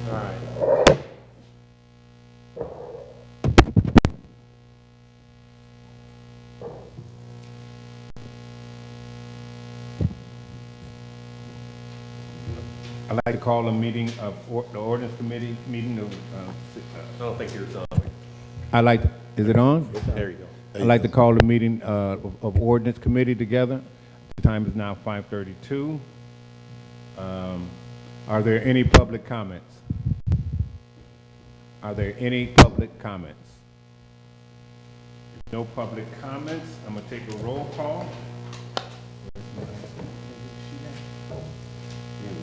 All right. I'd like to call a meeting of the ordinance committee meeting of. I don't think yours on. I like. Is it on? There you go. I'd like to call the meeting of ordinance committee together. The time is now 5:32. Are there any public comments? Are there any public comments? No public comments. I'm gonna take a roll call. Here we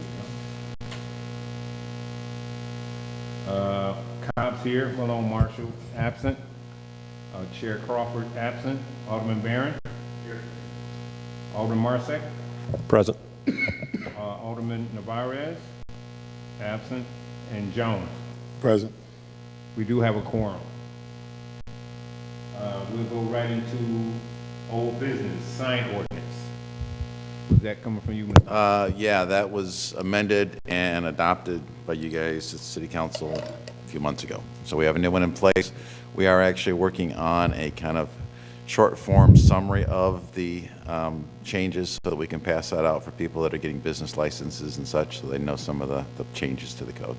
go. Cobb's here. Malone Marshall absent. Chair Crawford absent. Alderman Barron. Here. Alderman Marsek. Present. Alderman Navarez absent. And Jones. Present. We do have a quorum. We'll go right into old business, sign ordinance. Was that coming from you, Mr.? Yeah, that was amended and adopted by you guys at City Council a few months ago. So we have a new one in place. We are actually working on a kind of short form summary of the changes so that we can pass that out for people that are getting business licenses and such, so they know some of the changes to the code.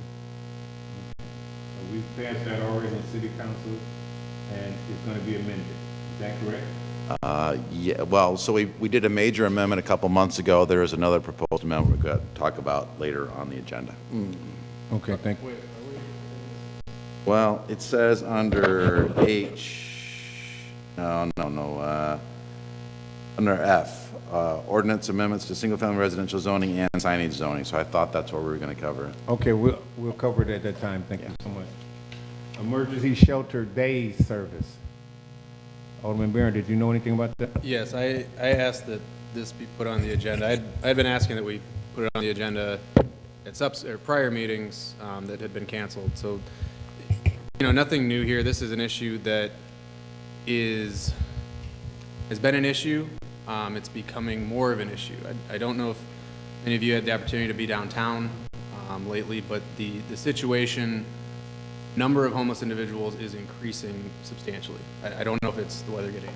We've passed that already in City Council, and it's going to be amended. Is that correct? Yeah, well, so we did a major amendment a couple months ago. There is another proposed amendment we're going to talk about later on the agenda. Okay, thank you. Well, it says under under F, ordinance amendments to single-family residential zoning and signage zoning. So I thought that's what we were going to cover. Okay, we'll cover it at that time. Thank you so much. Emergency shelter days service. Alderman Barron, did you know anything about that? Yes, I asked that this be put on the agenda. I'd been asking that we put it on the agenda at prior meetings that had been canceled. So, nothing new here. This is an issue that has been an issue. It's becoming more of an issue. I don't know if any of you had the opportunity to be downtown lately, but the situation, number of homeless individuals is increasing substantially. I don't know if it's the weather getting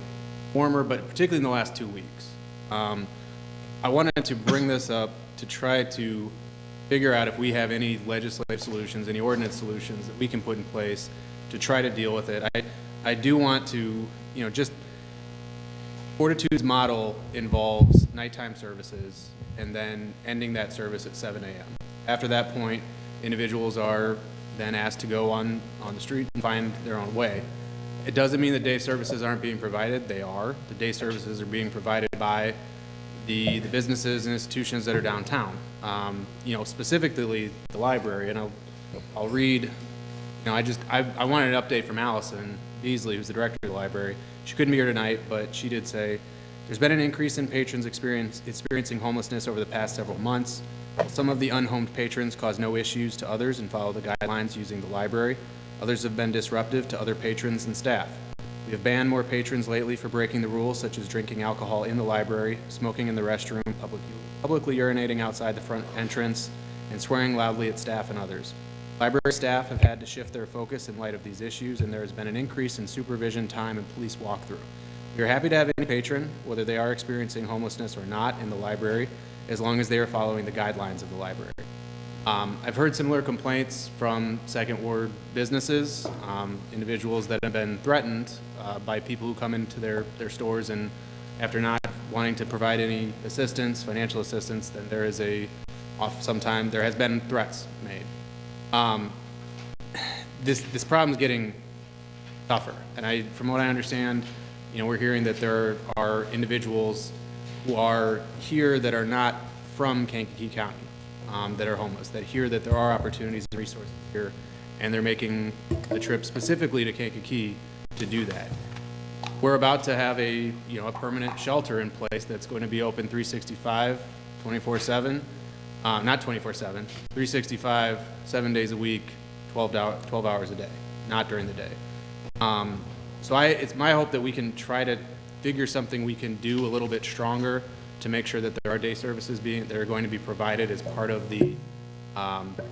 warmer, but particularly in the last 2 weeks. I wanted to bring this up to try to figure out if we have any legislative solutions, any ordinance solutions that we can put in place to try to deal with it. I do want to, just Fortitude's model involves nighttime services and then ending that service at 7 a.m. After that point, individuals are then asked to go on the street and find their own way. It doesn't mean that day services aren't being provided. They are. The day services are being provided by the businesses and institutions that are downtown. Specifically the library, and I'll read. I wanted an update from Allison Beasley, who's the director of the library. She couldn't be here tonight, but she did say, there's been an increase in patrons experiencing homelessness over the past several months. Some of the unhomed patrons cause no issues to others and follow the guidelines using the library. Others have been disruptive to other patrons and staff. We have banned more patrons lately for breaking the rules, such as drinking alcohol in the library, smoking in the restroom, publicly urinating outside the front entrance, and swearing loudly at staff and others. Library staff have had to shift their focus in light of these issues, and there has been an increase in supervision time and police walkthrough. We are happy to have any patron, whether they are experiencing homelessness or not, in the library, as long as they are following the guidelines of the library. I've heard similar complaints from Second Ward businesses, individuals that have been threatened by people who come into their stores, and after not wanting to provide any assistance, financial assistance, then there has been threats made. This problem is getting tougher, and from what I understand, we're hearing that there are individuals who are here that are not from Kankakee County that are homeless, that hear that there are opportunities and resources here, and they're making the trip specifically to Kankakee to do that. We're about to have a permanent shelter in place that's going to be open 365, 24/7, not 24/7, 365, 7 days a week, 12 hours a day, not during the day. So it's my hope that we can try to figure something we can do a little bit stronger to make sure that there are day services that are going to be provided as part of the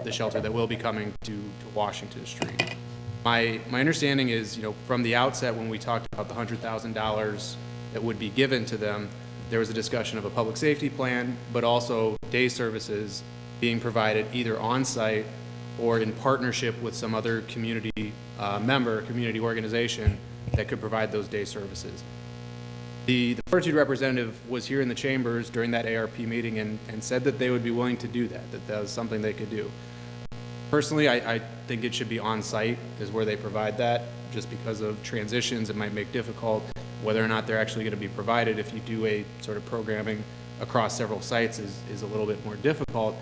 the shelter that will be coming to Washington Street. My understanding is, from the outset, when we talked about the $100,000 that would be given to them, there was a discussion of a public safety plan, but also day services being provided either on-site or in partnership with some other community community organization that could provide those day services. The Fortitude representative was here in the chambers during that ARP meeting and said that they would be willing to do that was something they could do. Personally, I think it should be on-site is where they provide that, just because of transitions. It might make difficult whether or not they're actually going to be provided. If you do a sort of programming across several sites is a little bit more difficult.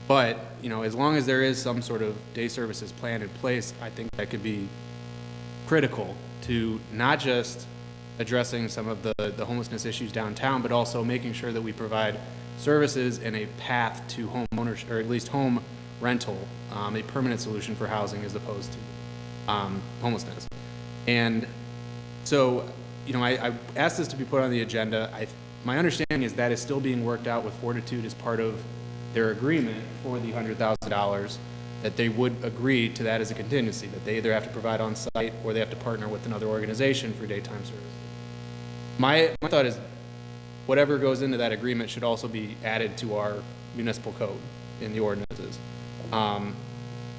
But, as long as there is some sort of day services plan in place, I think that could be critical to not just addressing some of the homelessness issues downtown, but also making sure that we provide services and a path to home ownership, or at least home rental, a permanent solution for housing as opposed to homelessness. And so, I asked this to be put on the agenda. My understanding is that is still being worked out with Fortitude as part of their agreement for the $100,000, that they would agree to that as a contingency, that they either have to provide on-site or they have to partner with another organization for daytime service. My thought is whatever goes into that agreement should also be added to our municipal code in the ordinances.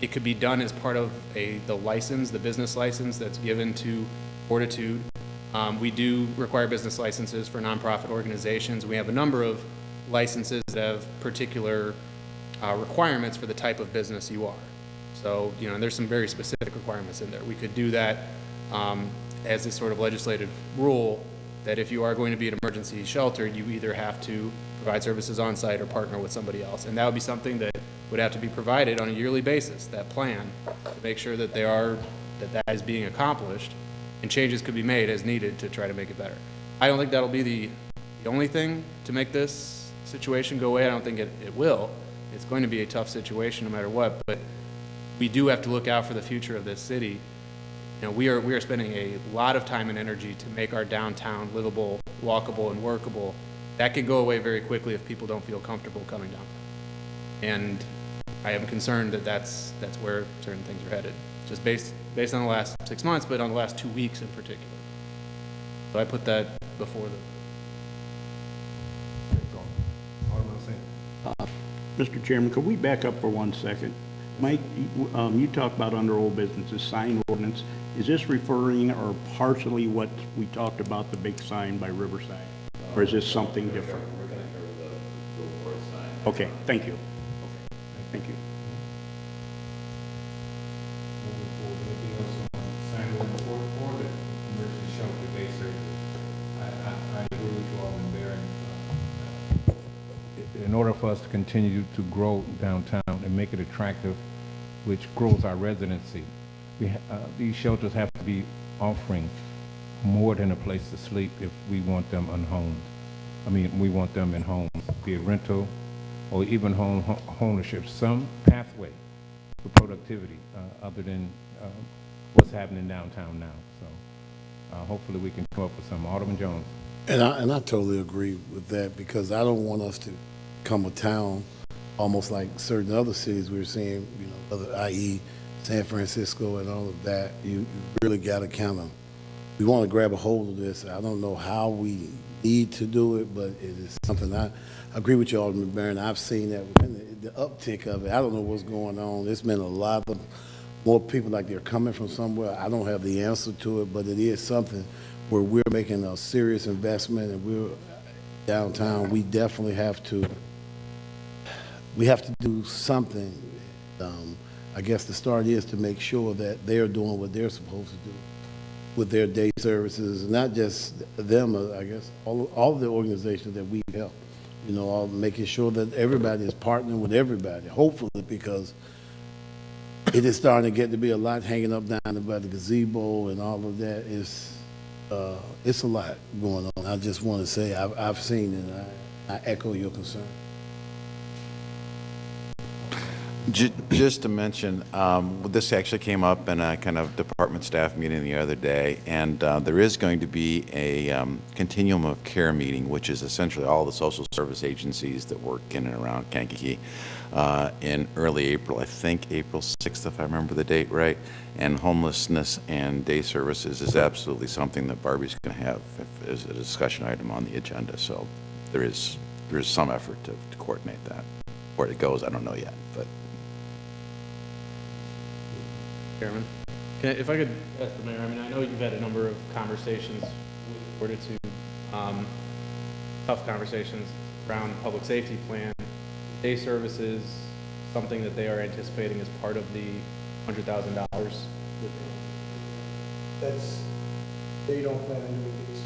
It could be done as part of the license, the business license that's given to Fortitude. We do require business licenses for nonprofit organizations. We have a number of licenses that have particular requirements for the type of business you are. So, and there's some very specific requirements in there. We could do that as a sort of legislative rule that if you are going to be an emergency shelter, you either have to provide services on site or partner with somebody else. And that would be something that would have to be provided on a yearly basis, that plan, to make sure that that is being accomplished, and changes could be made as needed to try to make it better. I don't think that'll be the only thing to make this situation go away. I don't think it will. It's going to be a tough situation no matter what, but we do have to look out for the future of this city. We are spending a lot of time and energy to make our downtown livable, walkable, and workable. That could go away very quickly if people don't feel comfortable coming down. And I am concerned that that's where certain things are headed, just based on the last 6 months, but on the last 2 weeks in particular. So I put that before Mr. Chairman, could we back up for 1 second? Mike, you talked about under old businesses, sign ordinance. Is this referring or partially what we talked about, the big sign by Riverside? Or is this something different? We're going to cover the billboard sign. Okay, thank you. Thank you. Moving forward, anything else on sign ordinance or the emergency shelter day service? I agree with you, Alderman Barron. In order for us to continue to grow downtown and make it attractive, which grows our residency, these shelters have to be offering more than a place to sleep if we want them unhomed. We want them in homes, be it rental or even home ownership, some pathway for productivity other than what's happening downtown now. So hopefully we can come up with some. Alderman Jones. And I totally agree with that, because I don't want us to come a town almost like certain other cities we're seeing, i.e. San Francisco and all of that. You really got to we want to grab a hold of this. I don't know how we need to do it, but it is something I agree with you, Alderman Barron. I've seen that the uptick of it. I don't know what's going on. There's been a lot of more people like they're coming from somewhere. I don't have the answer to it, but it is something where we're making a serious investment, and we're downtown. We definitely have to do something. I guess the start is to make sure that they're doing what they're supposed to do with their day services, not just them, I guess, all of the organizations that we help, all making sure that everybody is partnering with everybody, hopefully, because it is starting to get to be a lot hanging up down by the gazebo and all of that. It's a lot going on. I just want to say I've seen it, and I echo your concern. Just to mention, this actually came up in a kind of department staff meeting the other day, and there is going to be a continuum of care meeting, which is essentially all the social service agencies that work in and around Kankakee, in early April, I think April 6th, if I remember the date right. And homelessness and day services is absolutely something that Barbie's going to have as a discussion item on the agenda. So there is some effort to coordinate that. Where it goes, I don't know yet, but. Chairman, if I could ask the mayor, I mean, I know you've had a number of conversations with Fortitude, tough conversations around public safety plan, day services, something that they are anticipating as part of the $100,000. They don't plan on doing these.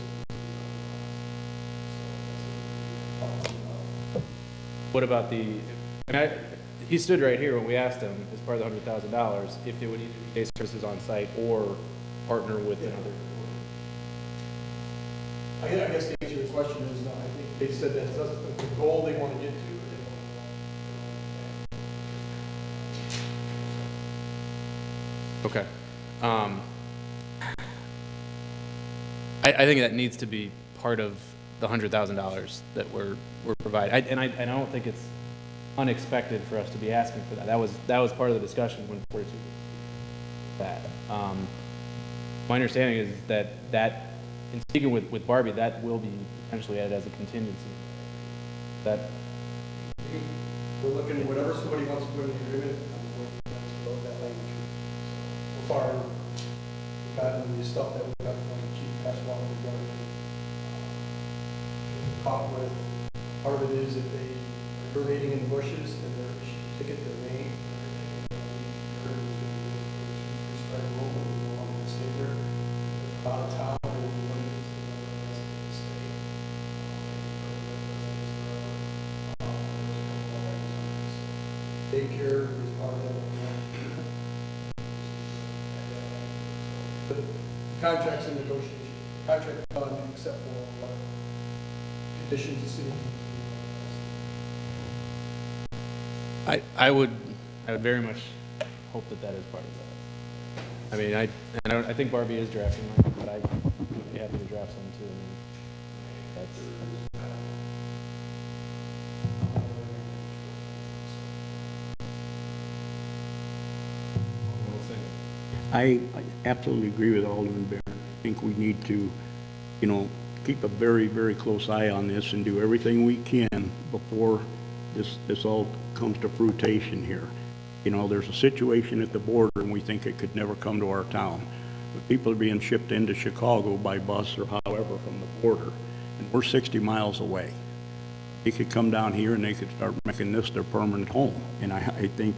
What about he stood right here when we asked him, as part of the $100,000, if it would either be day services on site or partner with another. I guess the answer to the question is no. I think they said that's the goal they want to get to. Okay. I think that needs to be part of the $100,000 that we're providing. I don't think it's unexpected for us to be asking for that. That was part of the discussion when 42 that. My understanding is that in speaking with Barbie, that will be potentially added as a contingency. That We're looking, whatever somebody wants to put in the agreement, I'm working on that language. So far, we've gotten the stuff that we got from the chief past while we've got caught with. Part of it is if they are urinating in the bushes, then they're issued a ticket to the main. Out of town, and we want to stay. Daycare is part of it. But the contract's in negotiation. Contract done except for conditions the city. I would very much hope that is part of that. I mean, I think Barbie is drafting one, but I would be happy to draft some too. I mean, I absolutely agree with Alderman Barron. I think we need to, keep a very, very close eye on this and do everything we can before this all comes to fruition here. There's a situation at the border and we think it could never come to our town. But people are being shipped into Chicago by bus or however from the border, and we're 60 miles away. They could come down here and they could start making this their permanent home. And I think,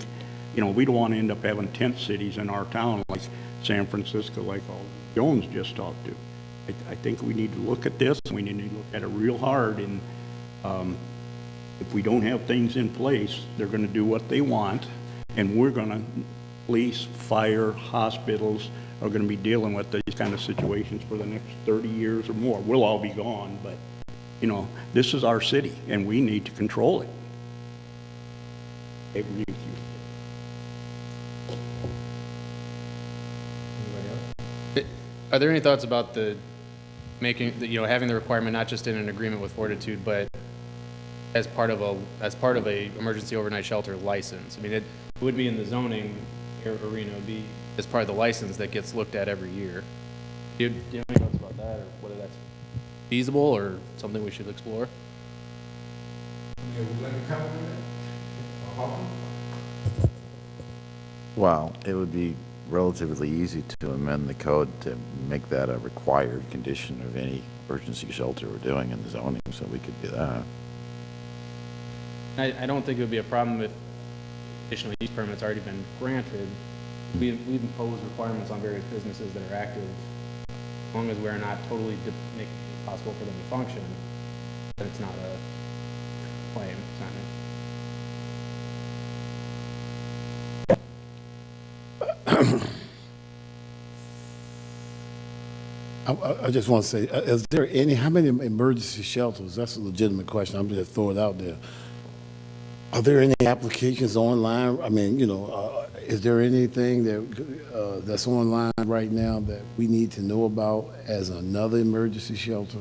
we don't want to end up having tent cities in our town like San Francisco, like Jones just talked to. I think we need to look at this, and we need to look at it real hard, and if we don't have things in place, they're going to do what they want, and we're going to, police, fire, hospitals are going to be dealing with these kind of situations for the next 30 years or more. We'll all be gone, but, this is our city, and we need to control it. Anybody else? Are there any thoughts about having the requirement not just in an agreement with Fortitude, but as part of a emergency overnight shelter license? I mean, it would be in the zoning arena, it would be as part of the license that gets looked at every year. Do you have any thoughts about that, or whether that's feasible or something we should explore? Well, it would be relatively easy to amend the code to make that a required condition of any emergency shelter we're doing in the zoning, so we could do that. I don't think it would be a problem if additional use permits already been granted. We've imposed requirements on various businesses that are active. As long as we're not totally making it possible for them to function, then it's not a claim. It's not I just want to say, is there how many emergency shelters? That's a legitimate question. I'm just throwing it out there. Are there any applications online? I mean, is there anything that's online right now that we need to know about as another emergency shelter?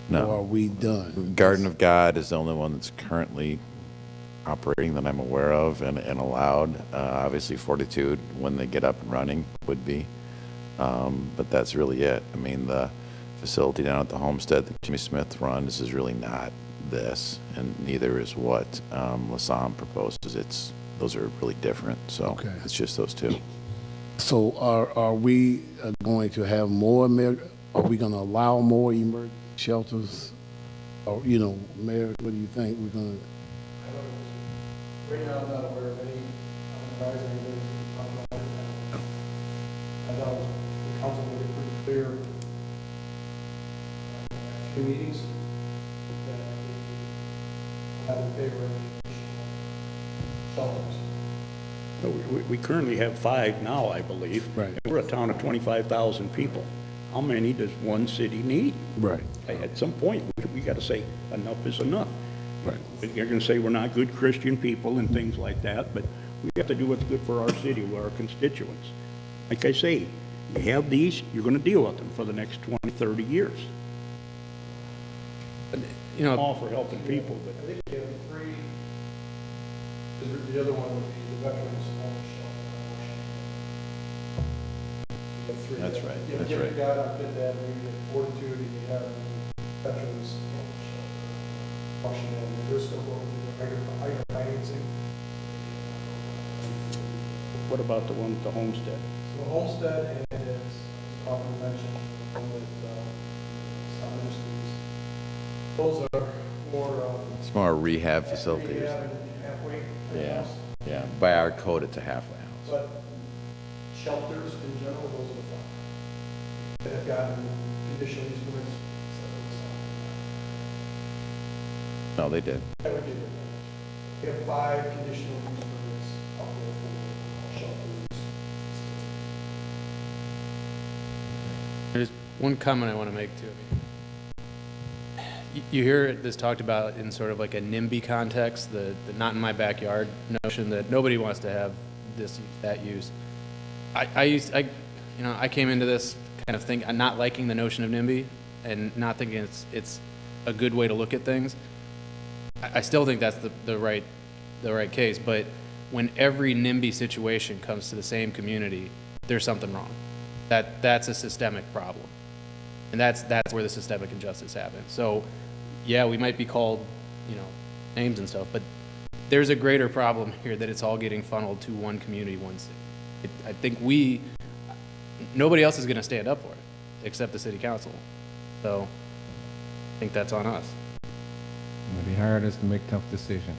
No. Or are we done? Garden of God is the only one that's currently operating that I'm aware of and allowed. Obviously Fortitude, when they get up and running, would be. But that's really it. I mean, the facility down at the Homestead that Jimmy Smith runs is really not this, and neither is what Lassam proposes. Those are really different, so Okay. it's just those two. So are we going to have more, are we going to allow more emergency shelters? Or, Mayor, what do you think? We're going to, Right now, I'm not aware of any advisory things that come out of that. I know the council made it pretty clear in 2 meetings that I'm in favor of shelters. We currently have 5 now, I believe. Right. We're a town of 25,000 people. How many does one city need? right. At some point, we got to say enough is enough. Right. You're going to say we're not good Christian people and things like that, but we have to do what's good for our city, with our constituents. Like I say, you have these, you're going to deal with them for the next 20, 30 years. All for helping people, but I think we have 3, because the other one would be the veterans home shelter. You have 3. That's right, that's You right. have God, I did that, maybe you have Fortitude, and you have veterans home shelter. Washington, and they're still going to the higher financing. what about the one with the homestead? So Homestead and as Coffin mentioned, one with some industries, those are more. It's more rehab facilities. Rehab and halfway. Yeah, yeah. By our code, it's a halfway house. But shelters in general, those are the 5 that have gotten conditional use permits. No, they did. That would be the advantage. We have 5 conditional use permits out there for shelters. There's one comment I want to make too. You hear this talked about in sort of like a NIMBY context, the not in my backyard notion that nobody wants to have this, that use. I came into this kind of thing, not liking the notion of NIMBY and not thinking it's a good way to look at things. I still think that's the right case, but when every NIMBY situation comes to the same community, there's something wrong. That's a systemic problem. And that's where the systemic injustice happens. So, yeah, we might be called, names and stuff, but there's a greater problem here that it's all getting funneled to one community, one city. I think nobody else is going to stand up for it except the city council. So, I think that's on us. Well, they hired us to make tough decisions.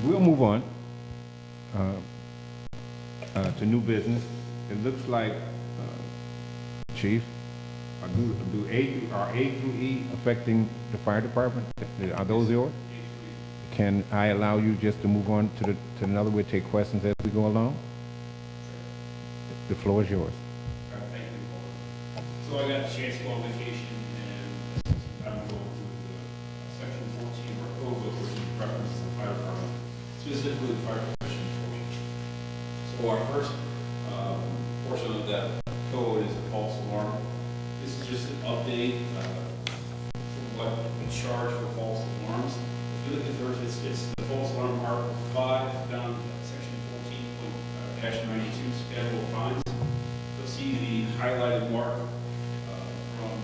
We'll move on to new business. It looks like, Chief, are A through E affecting the fire department? Are those yours? Can I allow you just to move on to another? We'll take questions as we go along. The floor is yours. Thank you. So I got a chance to go on vacation, and I'm going through the section 14 proposal, which references the fire department, specifically the fire protection portion. So our first portion of that code is a false alarm. This is just an update for what we charge for false alarms. If you look at the it's the false alarm Article 5 down section 14.-92 schedule of fines. You'll see the highlighted mark from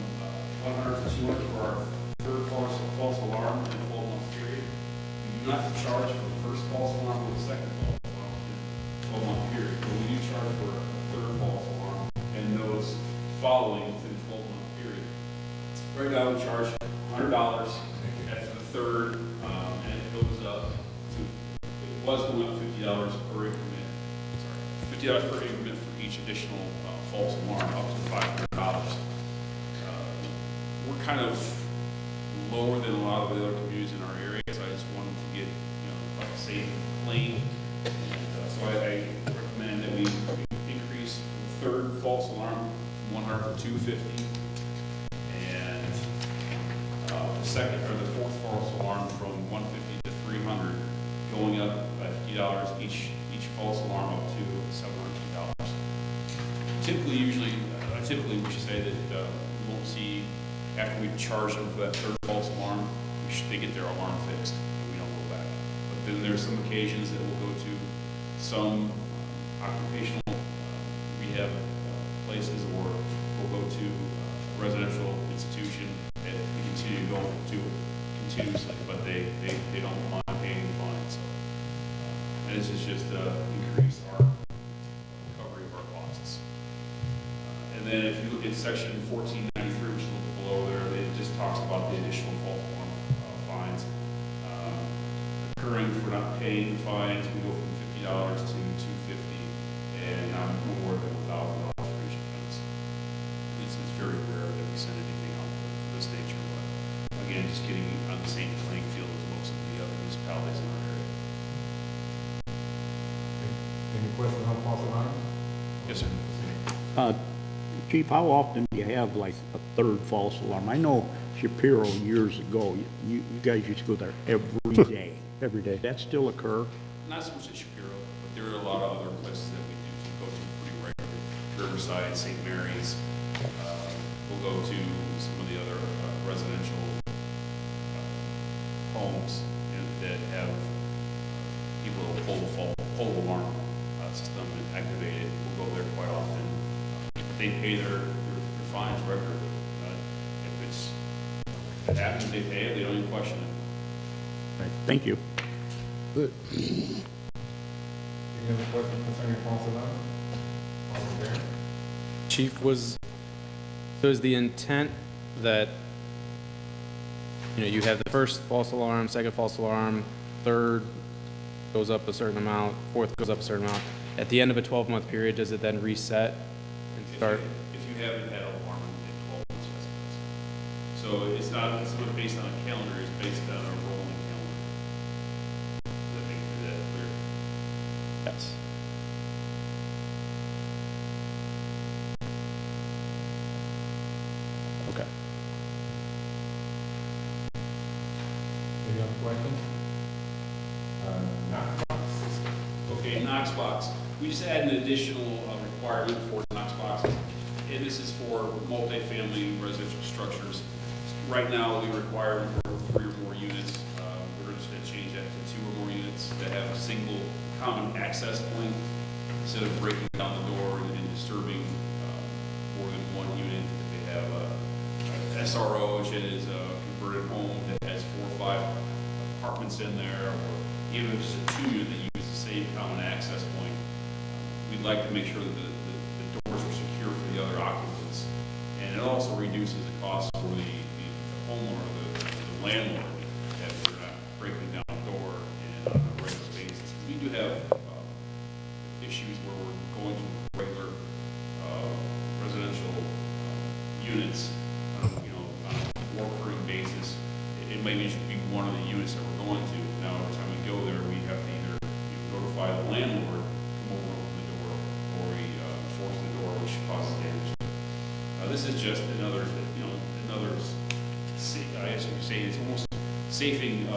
100 to 200 for our third false alarm in a 12-month period. We do not charge for the first false alarm or the second false alarm in a 12-month period, but we do charge for a third false alarm and those following within a 12-month period. Right now we charge $100 after the third, and it goes up to, it was going up $50 per increment. Sorry, $50 per increment for each additional false alarm, up to $500. We're kind of lower than a lot of the other communities in our area, so I just wanted to get, like a safe lane. And, so I recommend that we increase the third false alarm from 100 to 250. And the second, or the fourth false alarm from 150 to 300, going up by $50 each false alarm up to $750. Typically, we should say that we won't see, after we charge them for that third false alarm, they get their alarm fixed, and we don't go back. But then there's some occasions that we'll go to some occupational rehab places, or we'll go to a residential institution that we continue to go to continuously, but they don't mind paying the fine, so. And this is just increase our recovery of our costs. And then if you look at section 1493, which is a little below there, it just talks about the additional false alarm fines. Occurring for not paying the fines, we go from $50 to $250, and not more than $1,000 for each offense. It's very rare that we send anything out of this nature, but again, just getting on the same playing field as most of the other municipalities in our area. Any questions on false alarms? Yes, sir. Chief, how often do you have like a third false alarm? I know Shapiro years ago, you guys used to go there every day. Every day. Does that still occur? Not so much at Shapiro, but there are a lot of other places that we do go to pretty regularly. Riverside, St. Mary's. We'll go to some of the other residential homes that have people that will pull the alarm system and activate it. We'll go there quite often. They pay their fines regularly. If it happens, they pay it. They don't even question it. Right, thank you. Good. Any other questions concerning false alarms? All in favor? Chief, so is the intent that, you have the first false alarm, second false alarm, third goes up a certain amount, fourth goes up a certain amount. At the end of a 12-month period, does it then reset and start? If you haven't had an alarm in 12 months, yes, it does. So it's not based on a calendar, it's based on a rolling calendar. Does that make that clear? Yes. Okay. Any other questions? Knox box? Okay, Knox box. We just add an additional requirement for Knox boxes, and this is for multifamily residential structures. Right now, we require them for 3 or more units. We're just going to change that to 2 or more units that have a single common access point, instead of breaking down the door and disturbing more than one unit. If they have a SRO, which is a converted home that has 4 or 5 apartments in there, or even if it's a 2-unit that uses the same common access point, we'd like to make sure that the doors are secure for the other occupants. And it also reduces the cost for the homeowner, the landlord, that we're not breaking down the door on a regular basis. We do have issues where we're going to regular residential units, on a more recurring basis. It may just be one of the units that we're going to. Now, every time we go there, we have to either notify the landlord, come over and open the door, or we force the door, which causes damage. This is just another, I guess you could say it's almost saving the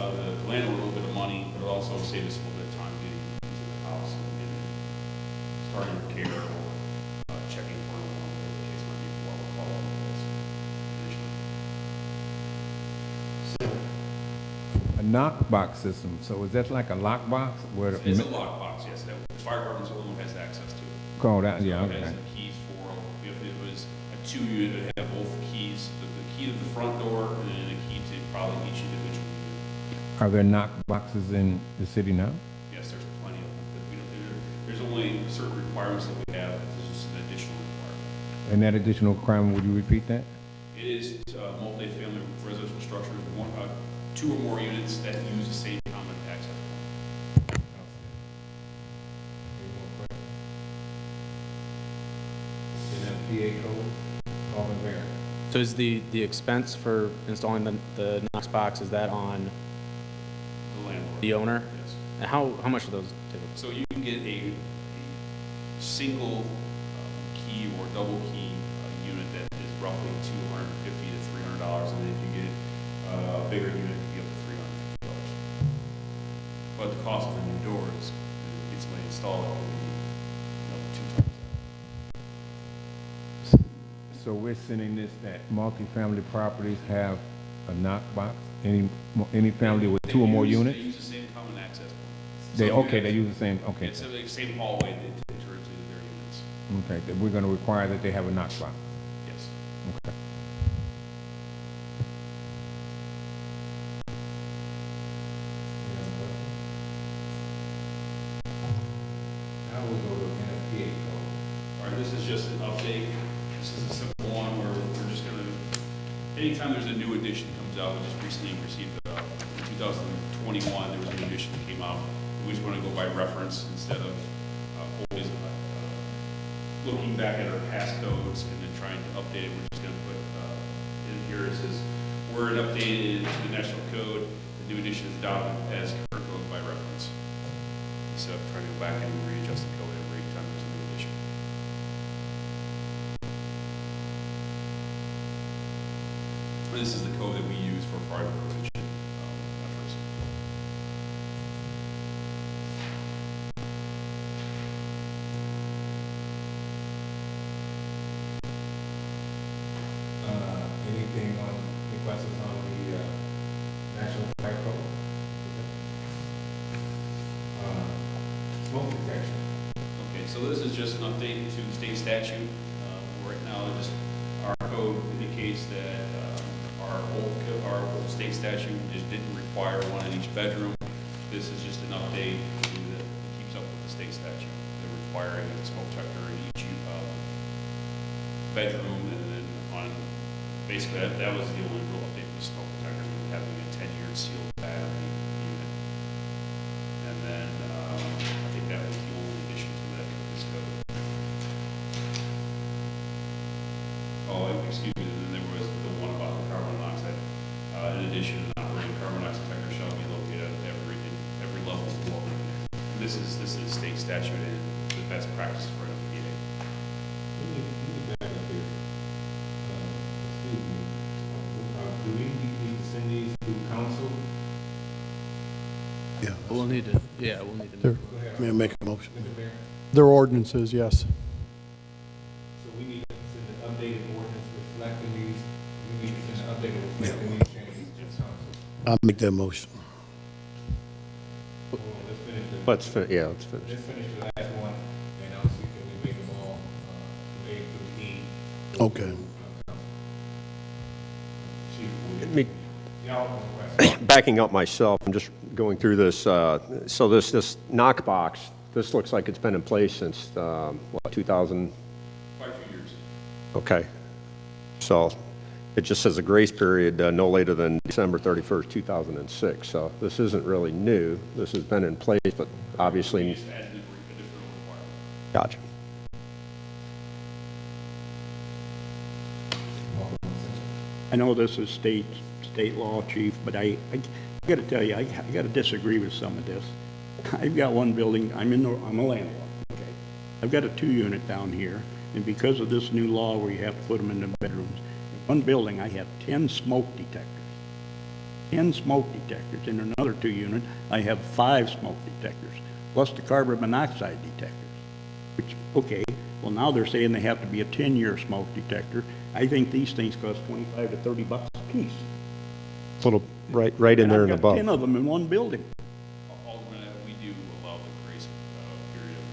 landlord a little bit of money, but it also saves us a little bit of time getting into the house and starting repair or checking for whatever the case might be while we're calling initially. A knock box system, so is that like a lock box? Where It's a lockbox, yes, that the fire department's the only one who has access to it. Call that, yeah, It okay. has the keys for, if it was a 2-unit, it would have both keys, the key to the front door and then a key to probably each individual unit. Are there knock boxes in the city now? Yes, there's plenty of them, but we don't, there's only certain requirements that we have, this is an additional requirement. And that additional requirement, would you repeat that? It is multifamily residential structures, 2 or more units that use the same common access point. In that PA code, all in there. So is the expense for installing the Knox box, is that on The landlord. the owner? Yes. And how much are those typically? So you can get a single key or double key unit that is roughly $250 to $300, and then if you get a bigger unit could be up to $350. But the cost of the new doors, if somebody install it, would be, you know, 2 times that. So we're sending this that multifamily properties have a knock box? Any family with 2 or more units? They use the same common access point. They, So okay, they use the same, okay. It's the same hallway they enter into their units. Okay, then we're gonna require that they have a knock box. Yes. Okay. Now we'll go to NFPA code. All right, this is just an update. This is a simple one where we're just gonna, anytime there's a new edition comes out, we just recently received, in 2021, there was a new edition that came out. We just wanna go by reference instead of always looking back at our past codes and then trying to update it. We're just gonna put in here, it says, word updated to the national code, the new edition is adopted as current code by reference. Instead of trying to go back and readjust the code every time there's a new edition. And this is the code that we use for fire prevention efforts. Anything on, any questions on the national fire code? Smoke detection. Okay, so this is just an update to state statute. Right now, just our code indicates that our old state statute just didn't require one in each bedroom. This is just an update that keeps up with the state statute. They're requiring a smoke detector in each bedroom, and then on, basically, that was the only real update with smoke detectors, having a 10-year sealed battery unit. And then, I think that was the only addition to that, this code. Oh, excuse me, and then there was the one about the carbon monoxide. In addition, an operating carbon monoxide detector shall be located at every level of the building. This is state statute and the best practice for NFPA. Let me back up here. Excuse me. Do we need to send these to council? Yeah. We'll need to, They're, May I make a motion? Mr. Mayor? they're ordinances, yes. So we need to send an updated ordinance reflecting these, we need to send an updated reflecting these changes to council. I'll make that motion. Hold on, let's finish the. Let's finish. Let's finish the last one, and I'll see if we make them all, from A through E. Okay. Chief, will you- Me- y'all have a question? Backing up myself, I'm just going through this, so this knock box, this looks like it's been in place since, 2000? Quite a few years. Okay. So it just says a grace period no later than December 31st, 2006. So this isn't really new. This has been in place, but obviously, Just added a different requirement. gotcha. I know this is state law, chief, but I gotta tell you, I gotta disagree with some of this. I've got one building, I'm a landlord, okay? I've got a 2-unit down here, and because of this new law where you have to put them in the bedrooms, in one building, I have 10 smoke detectors. 10 smoke detectors. In another 2-unit, I have 5 smoke detectors, plus the carbon monoxide detectors, which, okay, well, now they're saying they have to be a 10-year smoke detector. I think these things cost $25 to $30 a piece. Little, right in there and I've got above. 10 of them in one building. Alderman, we do allow the grace period of,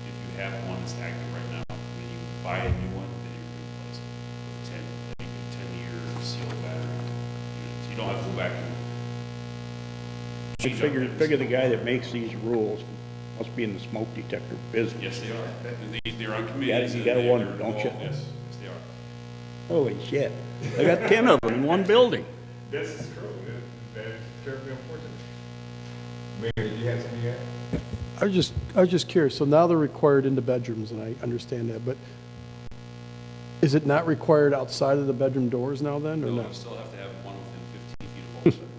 if you have one that's active right now, when you buy a new one, then you can replace it with a 10-year sealed battery unit. So you don't have to go back and I change out figure the guy that makes these rules must be in the smoke detector business. Yes, they are. They're on committees. You gotta and wonder, they're don't you? involved. Yes, they are. Holy shit. I got 10 of them in one building. This is true, that is terribly unfortunate. Mayor, did you have something to add? I was just curious, so now they're required in the bedrooms, and I understand that, but is it not required outside of the bedroom doors now then, or No, no? you still have to have one within 15 feet of both bedrooms.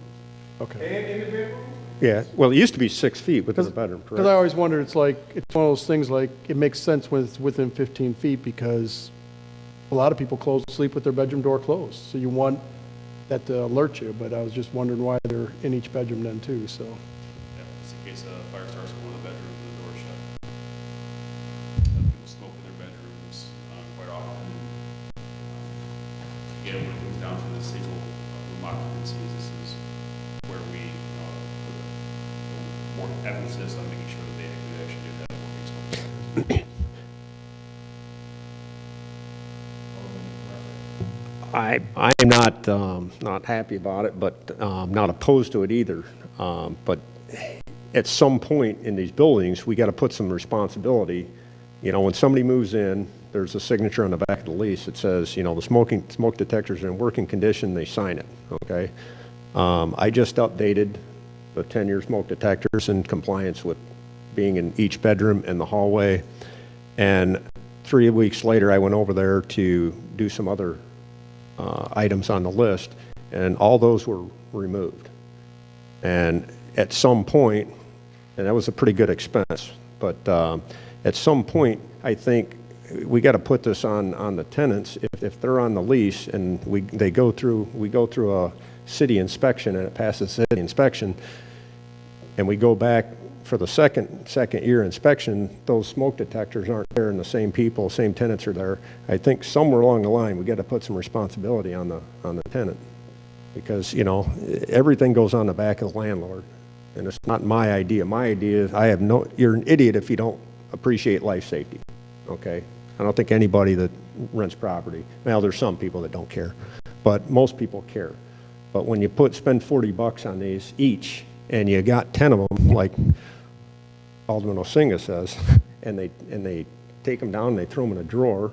Okay. And in the bedroom? Yeah, well, it used to be 6 feet within the bedroom, Because I correct? always wondered, it's like, it's one of those things like, it makes sense when it's within 15 feet because a lot of people sleep with their bedroom door closed. So you want that alert you, but I was just wondering why they're in each bedroom then too, so. Yeah, just in case a fire starts in one of the bedrooms and the door shut. People smoke in their bedrooms quite often. Again, when it comes down to the single room occupancies, this is where we put more emphasis on making sure that they actually do have working smoke detectors. I am not happy about it, but not opposed to it either. But at some point in these buildings, we got to put some responsibility. You know, when somebody moves in, there's a signature on the back of the lease that says, you know, the smoke detectors are in working condition, they sign it, okay? I just updated the 10-year smoke detectors in compliance with being in each bedroom and the hallway. And 3 weeks later, I went over there to do some other items on the list, and all those were removed. And at some point, and that was a pretty good expense, but at some point, I think we got to put this on the tenants. If they're on the lease and we go through a city inspection and it passes city inspection, and we go back for the second year inspection, those smoke detectors aren't there and the same people, same tenants are there. I think somewhere along the line, we got to put some responsibility on the tenant, because, you know, everything goes on the back of the landlord, and it's not my idea. My idea is you're an idiot if you don't appreciate life safety, okay? I don't think anybody that rents property, well, there's some people that don't care, but most people care. But when you spend $40 on these each, and you got 10 of them, like Alderman Osinga says, and they take them down and they throw them in a drawer,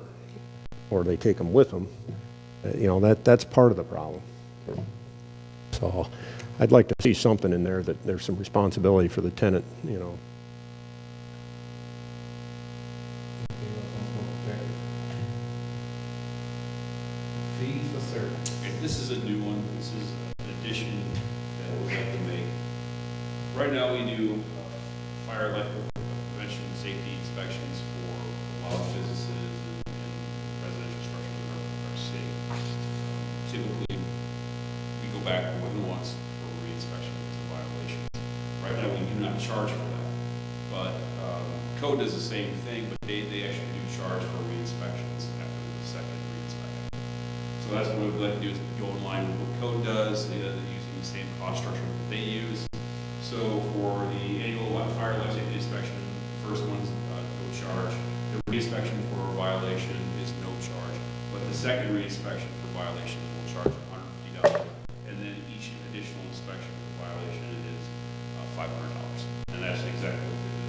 or they take them with them, you know, that's part of the problem. So I'd like to see something in there that there's some responsibility for the tenant, you know. Fees for service. Okay, this is a new one. This is an addition that we have to make. Right now, we do fire, life prevention, safety inspections for a lot of businesses and residential structures in our city. Typically, we go back more than once for reinspection if it's a violation. Right now, we do not charge for that, but code does the same thing, but they actually do charge for re-inspections after the second re-inspection. So that's what we'd like to do, is go in line with what code does, using the same cost structure that they use. So for the annual fire life safety inspection, the first one's no charge. The re-inspection for a violation is no charge, but the second re-inspection for violations will charge $150, and then each additional inspection for violation is $500. And that's exactly what the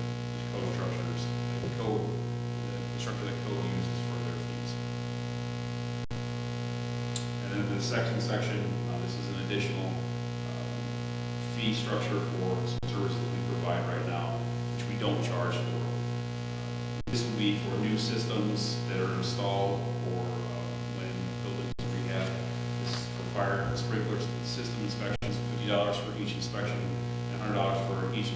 code structures, the structure that code uses for their fees. And then the second section, this is an additional fee structure for services we provide right now, which we don't charge for. This will be for new systems that are installed, or when buildings rehab. This is for fire and sprinkler system inspections, $50 for each inspection, and $100 for each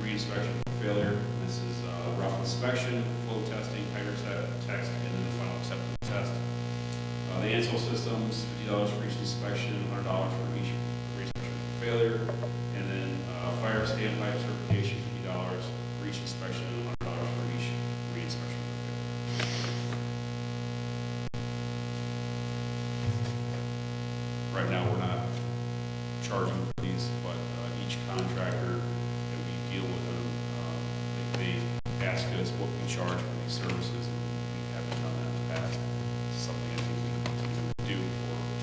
re-inspection for failure. This is rough inspection, flow testing, hydrant test, and then the final acceptance test. The ANSEL systems, $50 for each inspection, $100 for each re-inspection for failure, and then fire standpipe certification, $50 for each inspection, and $100 for each re-inspection for failure. Right now, we're not charging for these, but each contractor that we deal with them, they ask us what we charge for these services, and we haven't done that in the past. It's something I think we can do to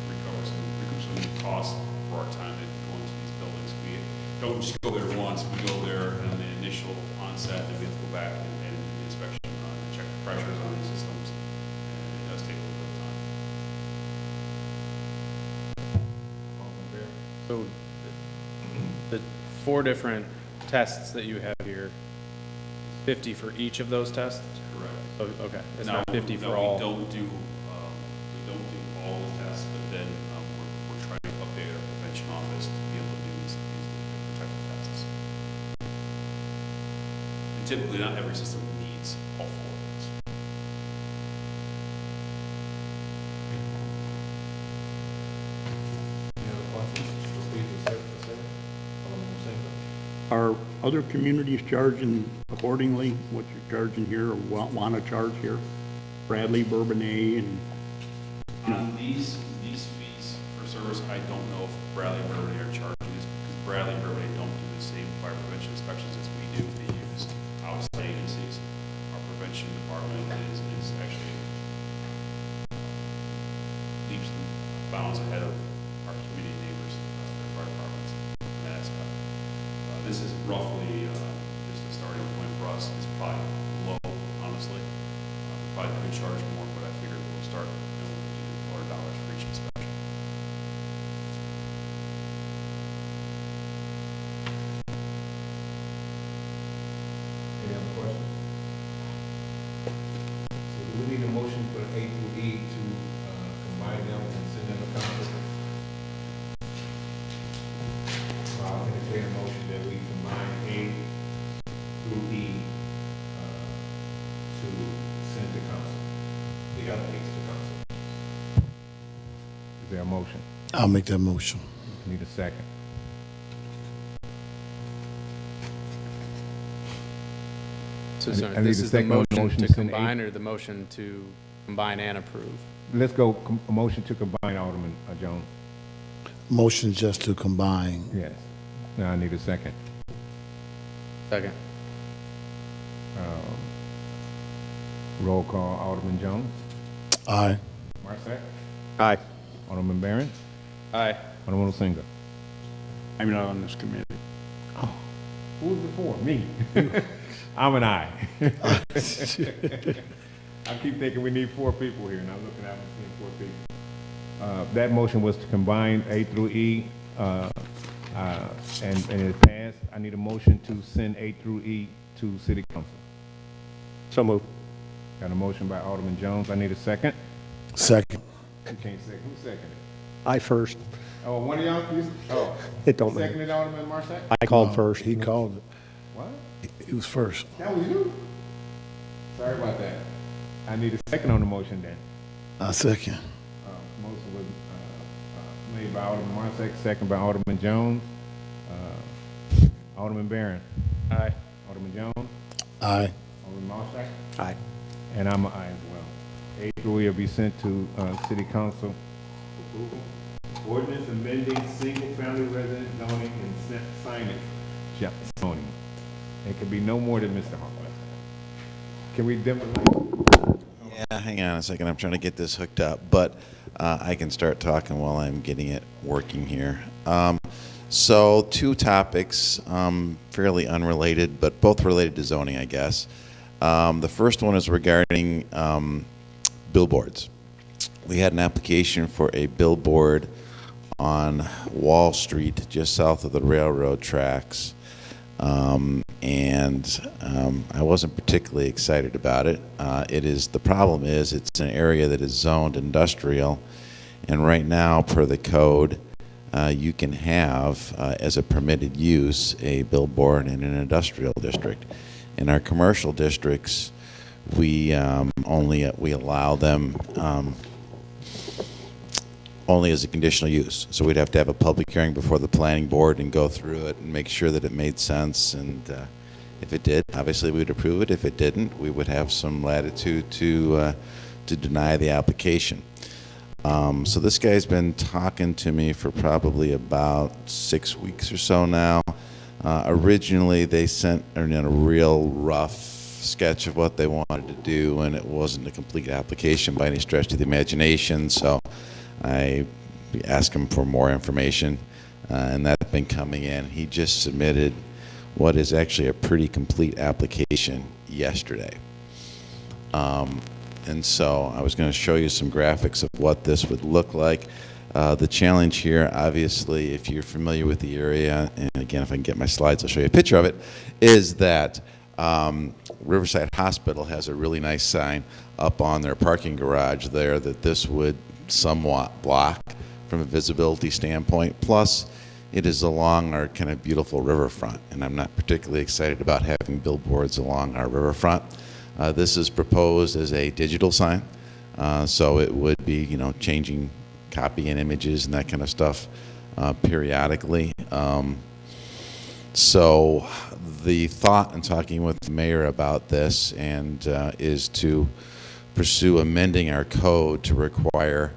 recoup some costs for our time that go into these buildings. We don't just go there once, we go there on the initial onset, and we have to go back and do the inspection, check the pressures on these systems, and it does take a little bit of time. So the 4 different tests that you have here, 50 for each of those tests? Correct. Oh, okay, it's No, not 50 for no, all? we don't do all the tests, but then we're trying to update our prevention office to be able to do these different types of tests. And typically, not every system needs all 4 of these. other communities charging accordingly, what you're charging here, or want to charge here? Bradley, Bourbonnais, and, On these fees for service, I don't know if Bradley and Bourbonnais are charging this, because Bradley and Bourbonnais don't do the same fire prevention inspections as we do. They use outside agencies. Our prevention department is actually leaps and bounds ahead of our community neighbors, their fire departments in that aspect. This is roughly just a starting point for us. It's probably low, honestly. Probably could charge more, but I figured we'll start, $50 for each inspection. Any other questions? So do we need a motion for A through E to combine them and send them to council? I'll entertain a motion that we combine A through E to send to council, the updates to council. Is there a motion? I'll make that motion. Need a second. So I sorry, need this a is the second on the motion motion to to send combine or the motion to combine and approve? Let's go, a motion to combine, Alderman Jones. Motion just to combine. Yes. Now I need a second. Second. Roll call, Alderman Jones. Aye. Marsack. Aye. Alderman Barron. Aye. Alderman Osinga. I'm not on this committee. Who was before? Me. I'm an aye. I keep thinking we need 4 people here, and I'm looking at seeing 4 people. That motion was to combine A through E, and it passed. I need a motion to send A through E to City Council. So moved. Got a motion by Alderman Jones. I need a second. Second. You can't second. Who seconded? I first. Oh, one of y'all? Oh. It don't matter. Seconded Alderman Marsack? I called first. He called it. What? He was first. That was you? Sorry about that. I need a second on the motion then. Second. Motion was made by Alderman Marsack, second by Alderman Jones. Alderman Barron. Aye. Alderman Jones. Aye. Alderman Marsack. Aye. And I'm an aye as well. A through E will be sent to City Council. Approval. Ordinance amending single-family resident zoning and signage zoning. It could be no more than Mr. Hoffman. Can we demonstrate? Yeah, hang on a second. I'm trying to get this hooked up, but I can start talking while I'm getting it working here. So 2 topics, fairly unrelated, but both related to zoning, I guess. The first one is regarding billboards. We had an application for a billboard on Wall Street, just south of the railroad tracks. I wasn't particularly excited about it. The problem is it's an area that is zoned industrial, and right now, per the code, you can have, as a permitted use, a billboard in an industrial district. In our commercial districts, we allow them only as a conditional use. So we'd have to have a public hearing before the planning board and go through it and make sure that it made sense. And if it did, obviously we'd approve it. If it didn't, we would have some latitude to deny the application. So this guy's been talking to me for probably about 6 weeks or so now. Originally, they sent in a real rough sketch of what they wanted to do, and it wasn't a complete application by any stretch of the imagination. So I asked him for more information, and that's been coming in. He just submitted what is actually a pretty complete application yesterday. And so I was going to show you some graphics of what this would look like. The challenge here, obviously, if you're familiar with the area, and again, if I can get my slides, I'll show you a picture of it, is that Riverside Hospital has a really nice sign up on their parking garage there that this would somewhat block from a visibility standpoint. Plus, it is along our kind of beautiful riverfront, and I'm not particularly excited about having billboards along our riverfront. This is proposed as a digital sign, so it would be, changing, copying images and that kind of stuff periodically. So the thought in talking with the mayor about this and is to pursue amending our code to require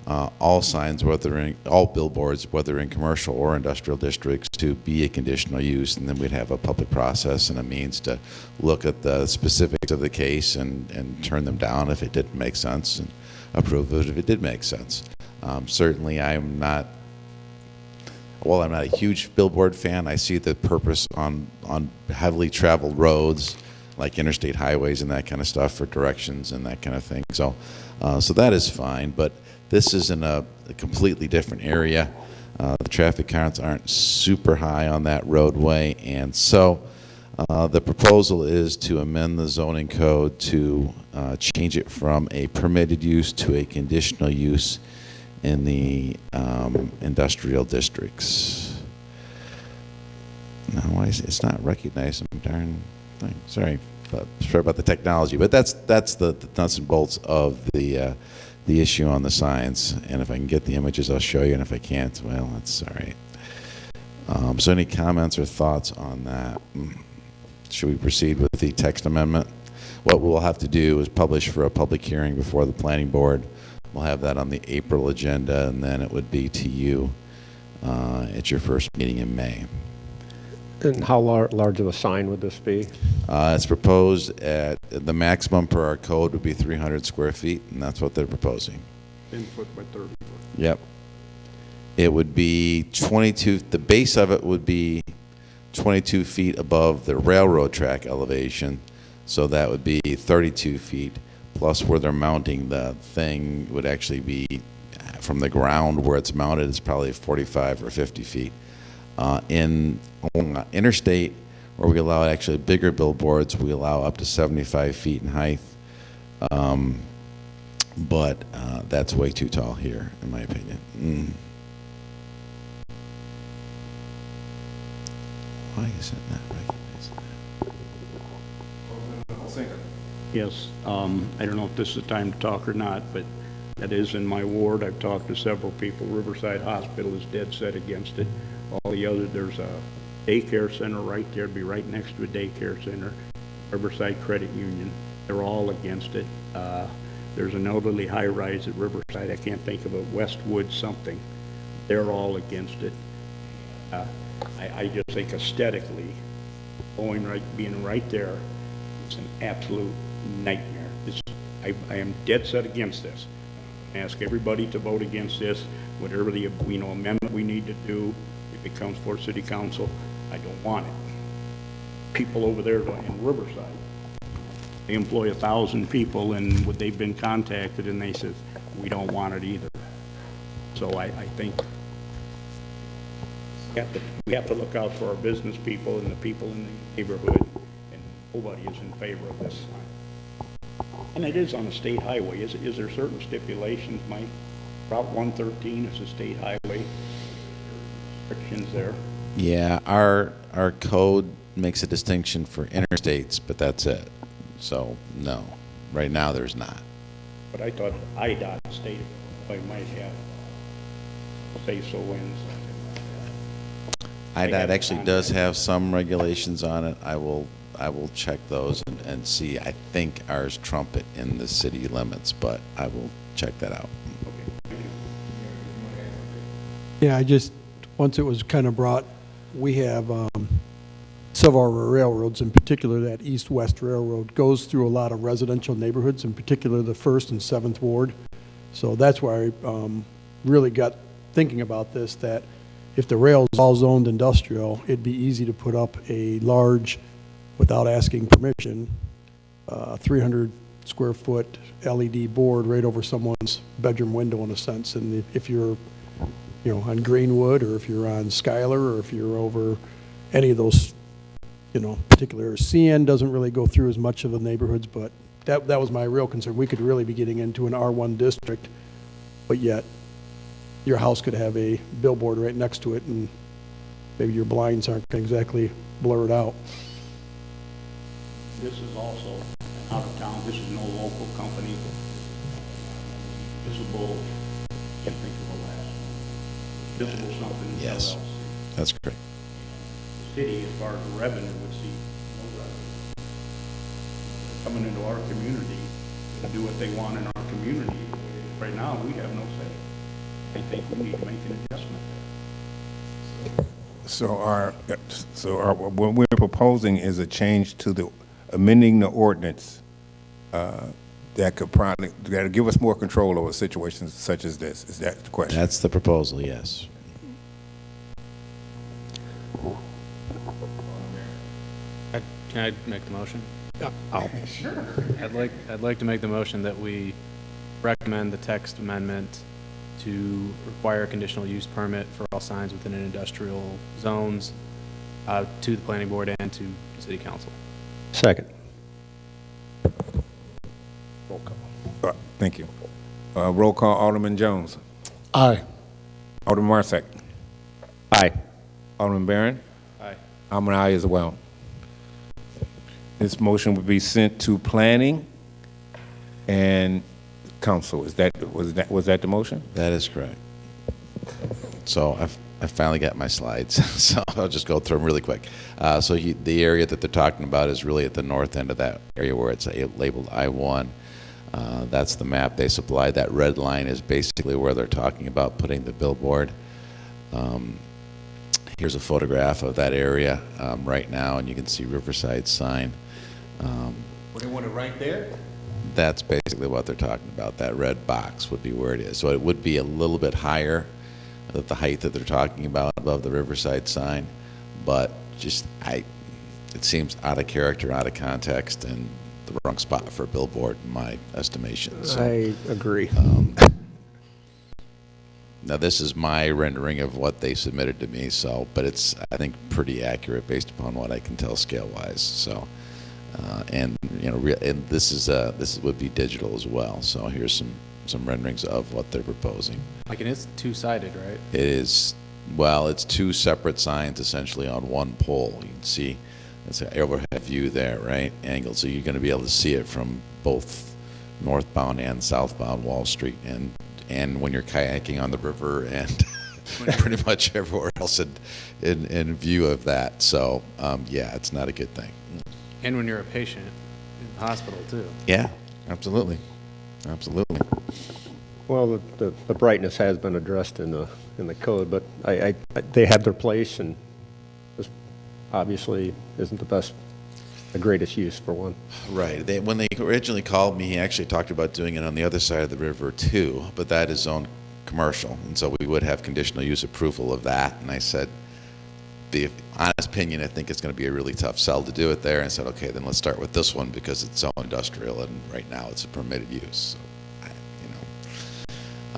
all signs, all billboards, whether in commercial or industrial districts, to be a conditional use, and then we'd have a public process and a means to look at the specifics of the case and turn them down if it didn't make sense, and approve it if it did make sense. Certainly, I'm not a huge billboard fan. I see the purpose on heavily traveled roads, like interstate highways and that kind of stuff, for directions and that kind of thing. So that is fine, but this is in a completely different area. The traffic counts aren't super high on that roadway, and so the proposal is to amend the zoning code to change it from a permitted use to a conditional use in the industrial districts. Now, why is it's not recognizing darn thing? Sorry about the technology, but that's the nuts and bolts of the issue on the signs. And if I can get the images, I'll show you. And if I can't, well, that's all right. So any comments or thoughts on that? Should we proceed with the text amendment? What we'll have to do is publish for a public hearing before the planning board. We'll have that on the April agenda, and then it would be to you at your first meeting in May. And how large of a sign would this be? It's proposed at the maximum per our code would be 300 square feet, and that's what they're proposing. 10 foot by 30 foot. Yep. It would be 22, the base of it would be 22 feet above the railroad track elevation, so that would be 32 feet, plus where they're mounting the thing would actually be from the ground where it's mounted is probably 45 or 50 feet. In interstate, where we allow actually bigger billboards, we allow up to 75 feet in height. But that's way too tall here, in my opinion. Why is it not recognizing that? Yes, I don't know if this is the time to talk or not, but that is in my ward. I've talked to several people. Riverside Hospital is dead set against it. All the other, there's a daycare center right there, be right next to a daycare center. Riverside Credit Union, they're all against it. There's an elderly high-rise at Riverside, I can't think of it, Westwood something. They're all against it. I just think aesthetically, being right there, it's an absolute nightmare. I am dead set against this. I ask everybody to vote against this, whatever the amendment we need to do, if it comes for city council. I don't want it. People over there in Riverside, they employ 1,000 people, and they've been contacted, and they said, we don't want it either. So I think we have to look out for our business people and the people in the neighborhood, and nobody is in favor of this sign. And it is on a state highway. Is there certain stipulations, Mike? Route 113 is a state highway. Restrictions there. Yeah, our code makes a distinction for interstates, but that's it. So, no. Right now, there's not. But I thought IDOT state I might have say so ends. IDOT actually does have some regulations on it. I will check those and see. I think ours trump it in the city limits, but I will check that out. Yeah, once it was kind of brought, we have several of our railroads, in particular that east-west railroad, goes through a lot of residential neighborhoods, in particular the 1st and 7th Ward. So that's why I really got thinking about this, that if the rail's all zoned industrial, it'd be easy to put up a large, without asking permission, 300 square foot LED board right over someone's bedroom window in a sense. And if you're on Greenwood, or if you're on Schuyler, or if you're over any of those, particular CN doesn't really go through as much of the neighborhoods, but that was my real concern. We could really be getting into an R1 district, but yet your house could have a billboard right next to it, and maybe your blinds aren't exactly blurred out. This is also out of town. This is no local company. Visible, can't think of the last. Visible something. Yes. LLC. That's great. city, as far as the revenue, would see no revenue. Coming into our community to do what they want in our community. Right now, we have no say. I think we need to make an adjustment there. So what we're proposing is a change to the, amending the ordinance that could probably, that'll give us more control over situations such as this. Is that the question? That's the proposal, yes. Can I make the motion? I'll- I'd like to make the motion that we recommend the text amendment to require a conditional use permit for all signs within an industrial zones to the planning board and to the city council. Second. Roll call. Thank you. Roll call, Alderman Jones. Aye. Alderman Marsack. Aye. Alderman Barron. Aye. I'm an aye as well. This motion would be sent to planning and council. Was that the motion? That is correct. So I finally got my slides, so I'll just go through them really quick. The area that they're talking about is really at the north end of that area where it's labeled I-1. That's the map they supplied. That red line is basically where they're talking about putting the billboard. Here's a photograph of that area right now, and you can see Riverside sign. Well, they want it right there? That's basically what they're talking about. That red box would be where it is. So it would be a little bit higher at the height that they're talking about above the Riverside sign, but it seems out of character, out of context, and the wrong spot for a billboard in my estimation. So, I agree. now this is my rendering of what they submitted to me, so, but it's, I think, pretty accurate based upon what I can tell scale-wise. So, and you know, and this would be digital as well. So here's some renderings of what they're proposing. Like, it is two-sided, right? It is, well, it's two separate signs essentially on one pole. You can see it's an overhead view there, right? Angled, so you're going to be able to see it from both northbound and southbound Wall Street, and when you're kayaking on the river and pretty much everywhere else in view of that. So yeah, it's not a good thing. And when you're a patient in the hospital, too. Yeah, absolutely, absolutely. Well, the brightness has been addressed in the code, but they have their place, and this obviously isn't the greatest use for one. Right. When they originally called me, he actually talked about doing it on the other side of the river too, but that is zoned commercial, and so we would have conditional use approval of that. And I said, the honest opinion, I think it's going to be a really tough sell to do it there. And I said, okay, then let's start with this one because it's zoned industrial, and right now it's a permitted use.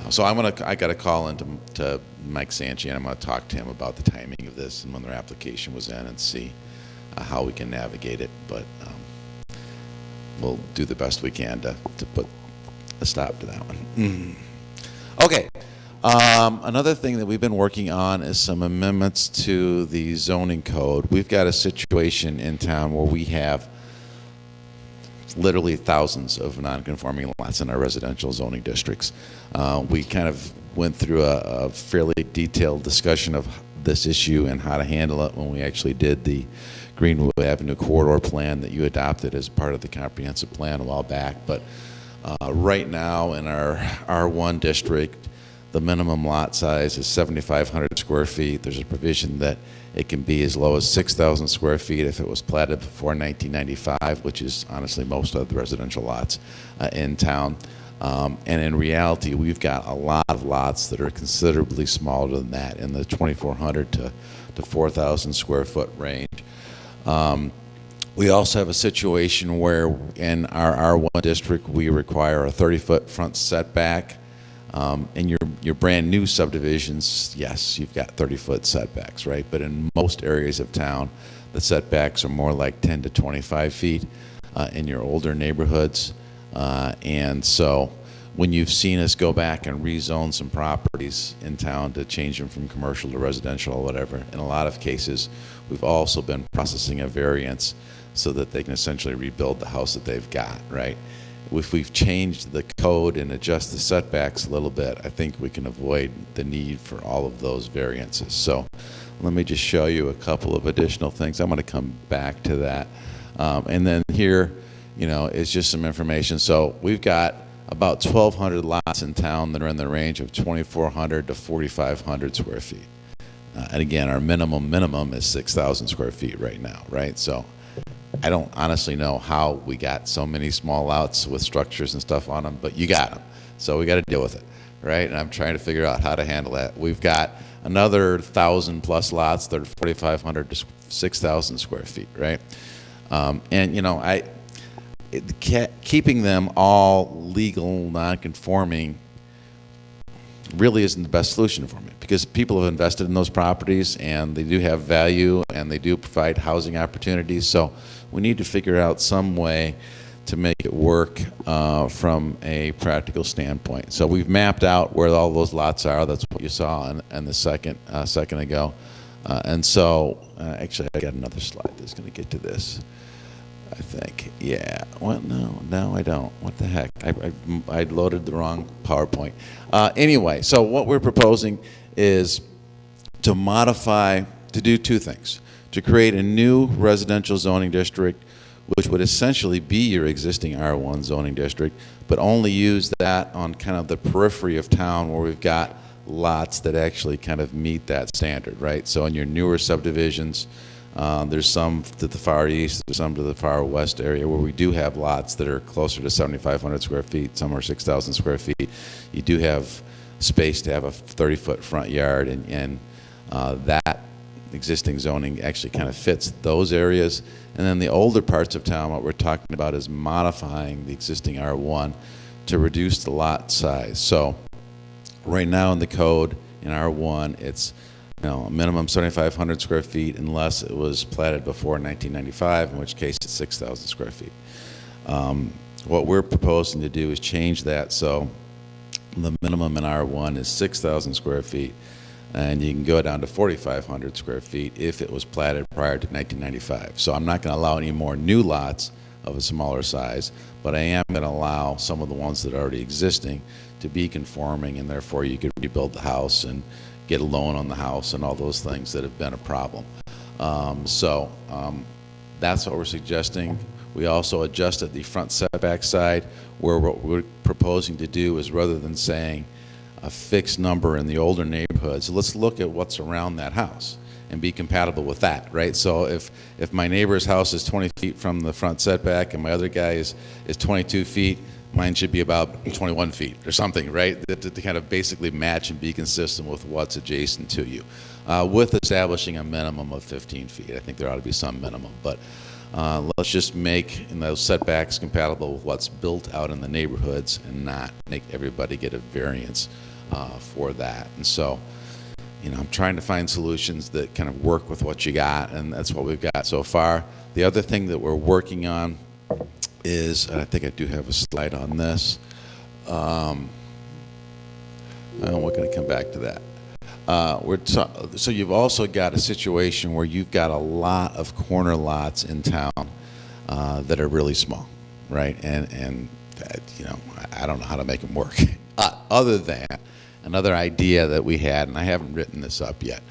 So I got a call into to Mike Sanchi, and I'm going to talk to him about the timing of this and when their application was in, and see how we can navigate it. But we'll do the best we can to put a stop to that one. Okay. Another thing that we've been working on is some amendments to the zoning code. We've got a situation in town where we have literally thousands of non-conforming lots in our residential zoning districts. We kind of went through a fairly detailed discussion of this issue and how to handle it when we actually did the Greenwood Avenue corridor plan that you adopted as part of the comprehensive plan a while back. But right now in our R1 district, the minimum lot size is 7,500 square feet. There's a provision that it can be as low as 6,000 square feet if it was platted before 1995, which is honestly most of the residential lots in town. And in reality, we've got a lot of lots that are considerably smaller than that, in the 2,400 to 4,000 square foot range. We also have a situation where in our R1 district, we require a 30-foot front setback. In your brand new subdivisions, yes, you've got 30-foot setbacks, right? But in most areas of town, the setbacks are more like 10 to 25 feet in your older neighborhoods. And so when you've seen us go back and rezone some properties in town to change them from commercial to residential or whatever, in a lot of cases, we've also been processing a variance so that they can essentially rebuild the house that they've got, right? if we've changed the code and adjust the setbacks a little bit, I think we can avoid the need for all of those variances. So let me just show you a couple of additional things. I'm going to come back to that. And then here, is just some information. So we've got about 1,200 lots in town that are in the range of 2,400 to 4,500 square feet. And again, our minimum is 6,000 square feet right now, right? So I don't honestly know how we got so many small lots with structures and stuff on them, but you got them. So we got to deal with it, right? And I'm trying to figure out how to handle that. We've got another 1,000 plus lots that are 4,500 to 6,000 square feet, right? Keeping them all legal, non-conforming really isn't the best solution for me, because people have invested in those properties and they do have value and they do provide housing opportunities. So we need to figure out some way to make it work from a practical standpoint. So we've mapped out where all those lots are. That's what you saw in the second ago. And so, actually, I got another slide that's going to get to this, I think. Yeah. Well, no, I don't. What the heck? I loaded the wrong PowerPoint. Anyway, so what we're proposing is to do two things. To create a new residential zoning district, which would essentially be your existing R1 zoning district, but only use that on kind of the periphery of town where we've got lots that actually kind of meet that standard, right? So in your newer subdivisions, there's some to the far east, there's some to the far west area where we do have lots that are closer to 7,500 square feet, some are 6,000 square feet. You do have space to have a 30-foot front yard, and that existing zoning actually kind of fits those areas. And then the older parts of town, what we're talking about is modifying the existing R1 to reduce the lot size. So right now in the code in R1, it's a minimum 7,500 square feet unless it was platted before 1995, in which case it's 6,000 square feet. What we're proposing to do is change that so the minimum in R1 is 6,000 square feet, and you can go down to 4,500 square feet if it was platted prior to 1995. So I'm not going to allow any more new lots of a smaller size, but I am going to allow some of the ones that are already existing to be conforming, and therefore you could rebuild the house and get a loan on the house and all those things that have been a problem. That's what we're suggesting. We also adjusted the front setback side, where what we're proposing to do is, rather than saying a fixed number in the older neighborhoods, let's look at what's around that house and be compatible with that, right? So if my neighbor's house is 20 feet from the front setback and my other guy is 22 feet, mine should be about 21 feet or something, right? To kind of basically match and be consistent with what's adjacent to you, with establishing a minimum of 15 feet. I think there ought to be some minimum, but let's just make those setbacks compatible with what's built out in the neighborhoods and not make everybody get a variance for that. And so, I'm trying to find solutions that kind of work with what you got, and that's what we've got so far. The other thing that we're working on is, and I think I do have a slide on this. We're going to come back to that. So you've also got a situation where you've got a lot of corner lots in town that are really small, right? And I don't know how to make them work. Other than another idea that we had, and I haven't written this up yet,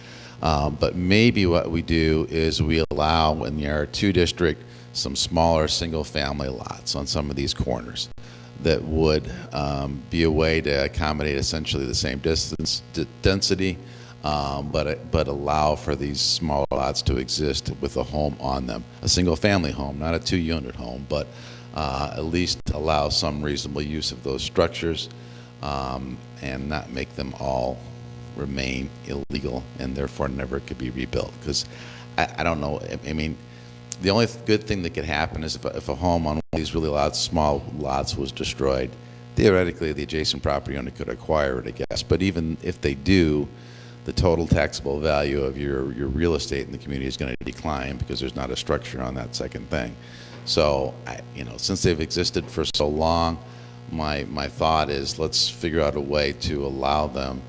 but maybe what we do is we allow in the R2 district some smaller single-family lots on some of these corners that would be a way to accommodate essentially the same density, but allow for these smaller lots to exist with a home on them, a single-family home, not a two-unit home, but at least allow some reasonable use of those structures, and not make them all remain illegal and therefore never could be rebuilt. Because I don't know, I mean, the only good thing that could happen is if a home on one of these really small lots was destroyed, theoretically the adjacent property owner could acquire it, I guess. But even if they do, the total taxable value of your real estate in the community is going to decline because there's not a structure on that second thing. So, since they've existed for so long, my thought is let's figure out a way to allow them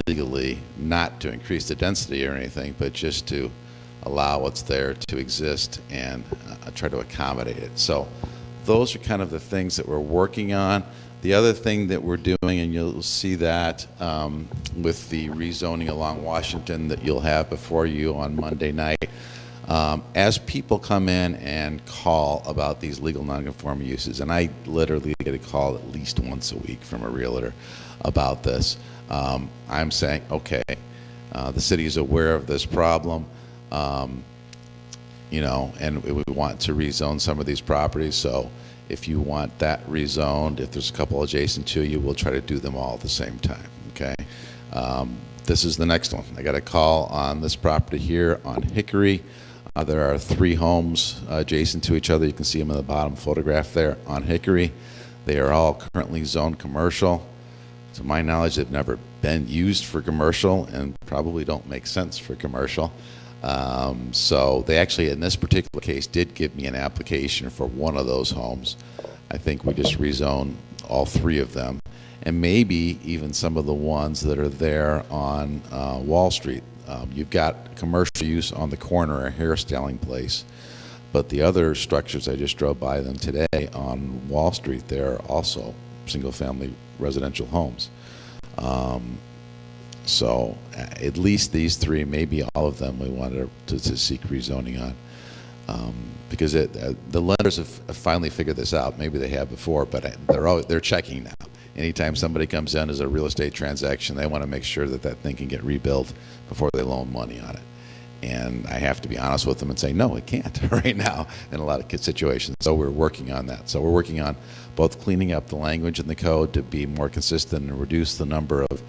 legally, not to increase the density or anything, but just to allow what's there to exist and try to accommodate it. So those are kind of the things that we're working on. The other thing that we're doing, and you'll see that with the rezoning along Washington that you'll have before you on Monday night, as people come in and call about these legal nonconforming uses, and I literally get a call at least once a week from a realtor about this, I'm saying, okay, the city is aware of this problem, you know, and we want to rezone some of these properties. So if you want that rezoned, if there's a couple adjacent to you, we'll try to do them all at the same time, okay? This is the next one. I got a call on this property here on Hickory. There are 3 homes adjacent to each other. You can see them in the bottom photograph there on Hickory. They are all currently zoned commercial. To my knowledge, they've never been used for commercial and probably don't make sense for commercial. So they actually, in this particular case, did give me an application for one of those homes. I think we just rezoned all 3 of them, and maybe even some of the ones that are there on Wall Street. You've got commercial use on the corner, a hairstyling place, but the other structures, I just drove by them today on Wall Street, they're also single-family residential homes. So at least these 3, maybe all of them, we wanted to seek rezoning on, because the lenders have finally figured this out. Maybe they have before, but they're checking now. Anytime somebody comes in as a real estate transaction, they want to make sure that that thing can get rebuilt before they loan money on it. And I have to be honest with them and say, no, it can't right now in a lot of situations. So we're working on that. So we're working on both cleaning up the language in the code to be more consistent and reduce the number of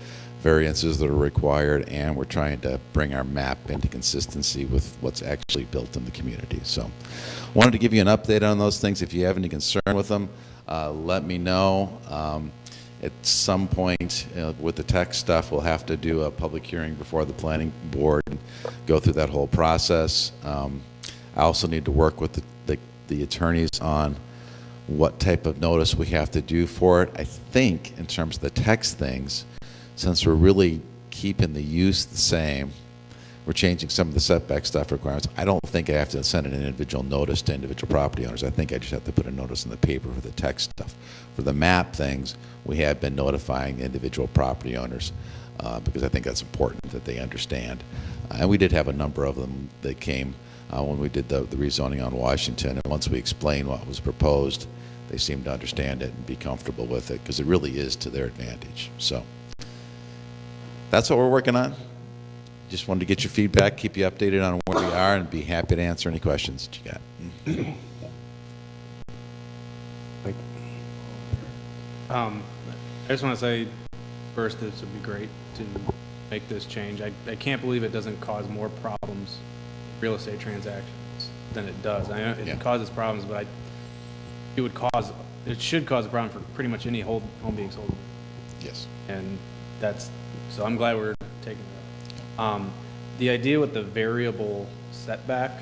variances that are required, and we're trying to bring our map into consistency with what's actually built in the community. So wanted to give you an update on those things. If you have any concern with them, let me know. At some point with the tech stuff, we'll have to do a public hearing before the planning board and go through that whole process. I also need to work with the attorneys on what type of notice we have to do for it. I think in terms of the text things, since we're really keeping the use the same, we're changing some of the setback stuff requirements. I don't think I have to send an individual notice to individual property owners. I think I just have to put a notice in the paper for the text stuff. For the map things, we have been notifying individual property owners because I think that's important that they understand. And we did have a number of them that came when we did the rezoning on Washington. And once we explained what was proposed, they seemed to understand it and be comfortable with it because it really is to their advantage. So that's what we're working on. Just wanted to get your feedback, keep you updated on where we are, and be happy to answer any questions that you got. I just want to say first, this would be great to make this change. I can't believe it doesn't cause more problems in real estate transactions than it does. I know it causes problems, but it should cause a problem for pretty much any home being sold. Yes. And so I'm glad we're taking that. The idea with the variable setback,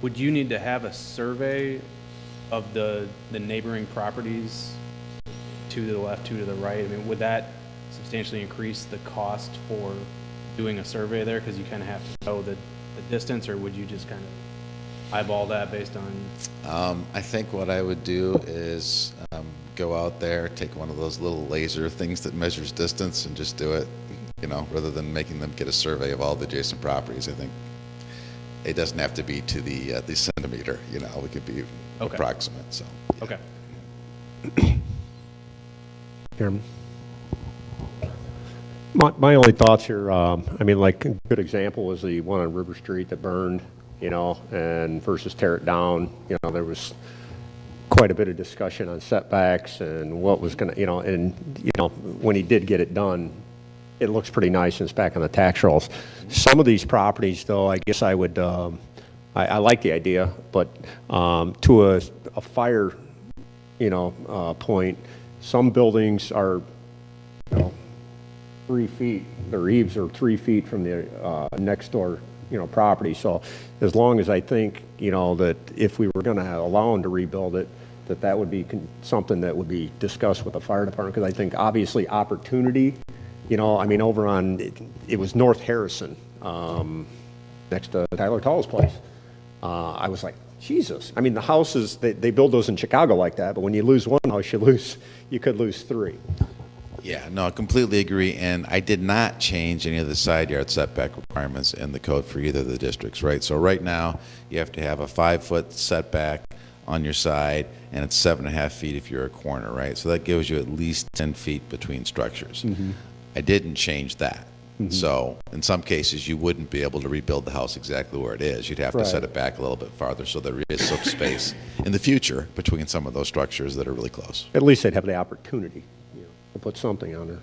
would you need to have a survey of the neighboring properties, 2 to the left, 2 to the right? I mean, would that substantially increase the cost for doing a survey there? Because you kind of have to know the distance, or would you just kind of eyeball that based on? I think what I would do is go out there, take one of those little laser things that measures distance and just do it, you know, rather than making them get a survey of all the adjacent properties. I think it doesn't have to be to the centimeter, you know, it could be approximate, so. Yeah. Okay. Chairman? My only thoughts here, I mean, like a good example was the one on River Street that burned, you know, and versus tear it down. You know, there was quite a bit of discussion on setbacks and what was going to, you know, and, you know, when he did get it done, it looks pretty nice and it's back on the tax rolls. Some of these properties, though, I guess I would, I like the idea, but to a fire, you know, point, some buildings are, you know, 3 feet, their eaves are 3 feet from the next door, you know, property. So as long as I think, you know, that if we were going to allow them to rebuild it, that would be something that would be discussed with the fire department, because I think obviously opportunity, you know, I mean, over on, it was North Harrison, next to Tyler Tall's place. I was like, Jesus. I mean, the houses, they build those in Chicago like that, but when you lose one house, you could lose three. Yeah, no, I completely agree, and I did not change any of the side yard setback requirements in the code for either of the districts, right? So right now, you have to have a 5-foot setback on your side, and it's 7.5 feet if you're a corner, right? So that gives you at least 10 feet between structures. I didn't change that. So in some cases, you wouldn't be able to rebuild the house exactly where it is. You'd have to set it back a little bit farther, so there is some space in the future between some of those structures that are really close. At least they'd have the opportunity, to put something on there.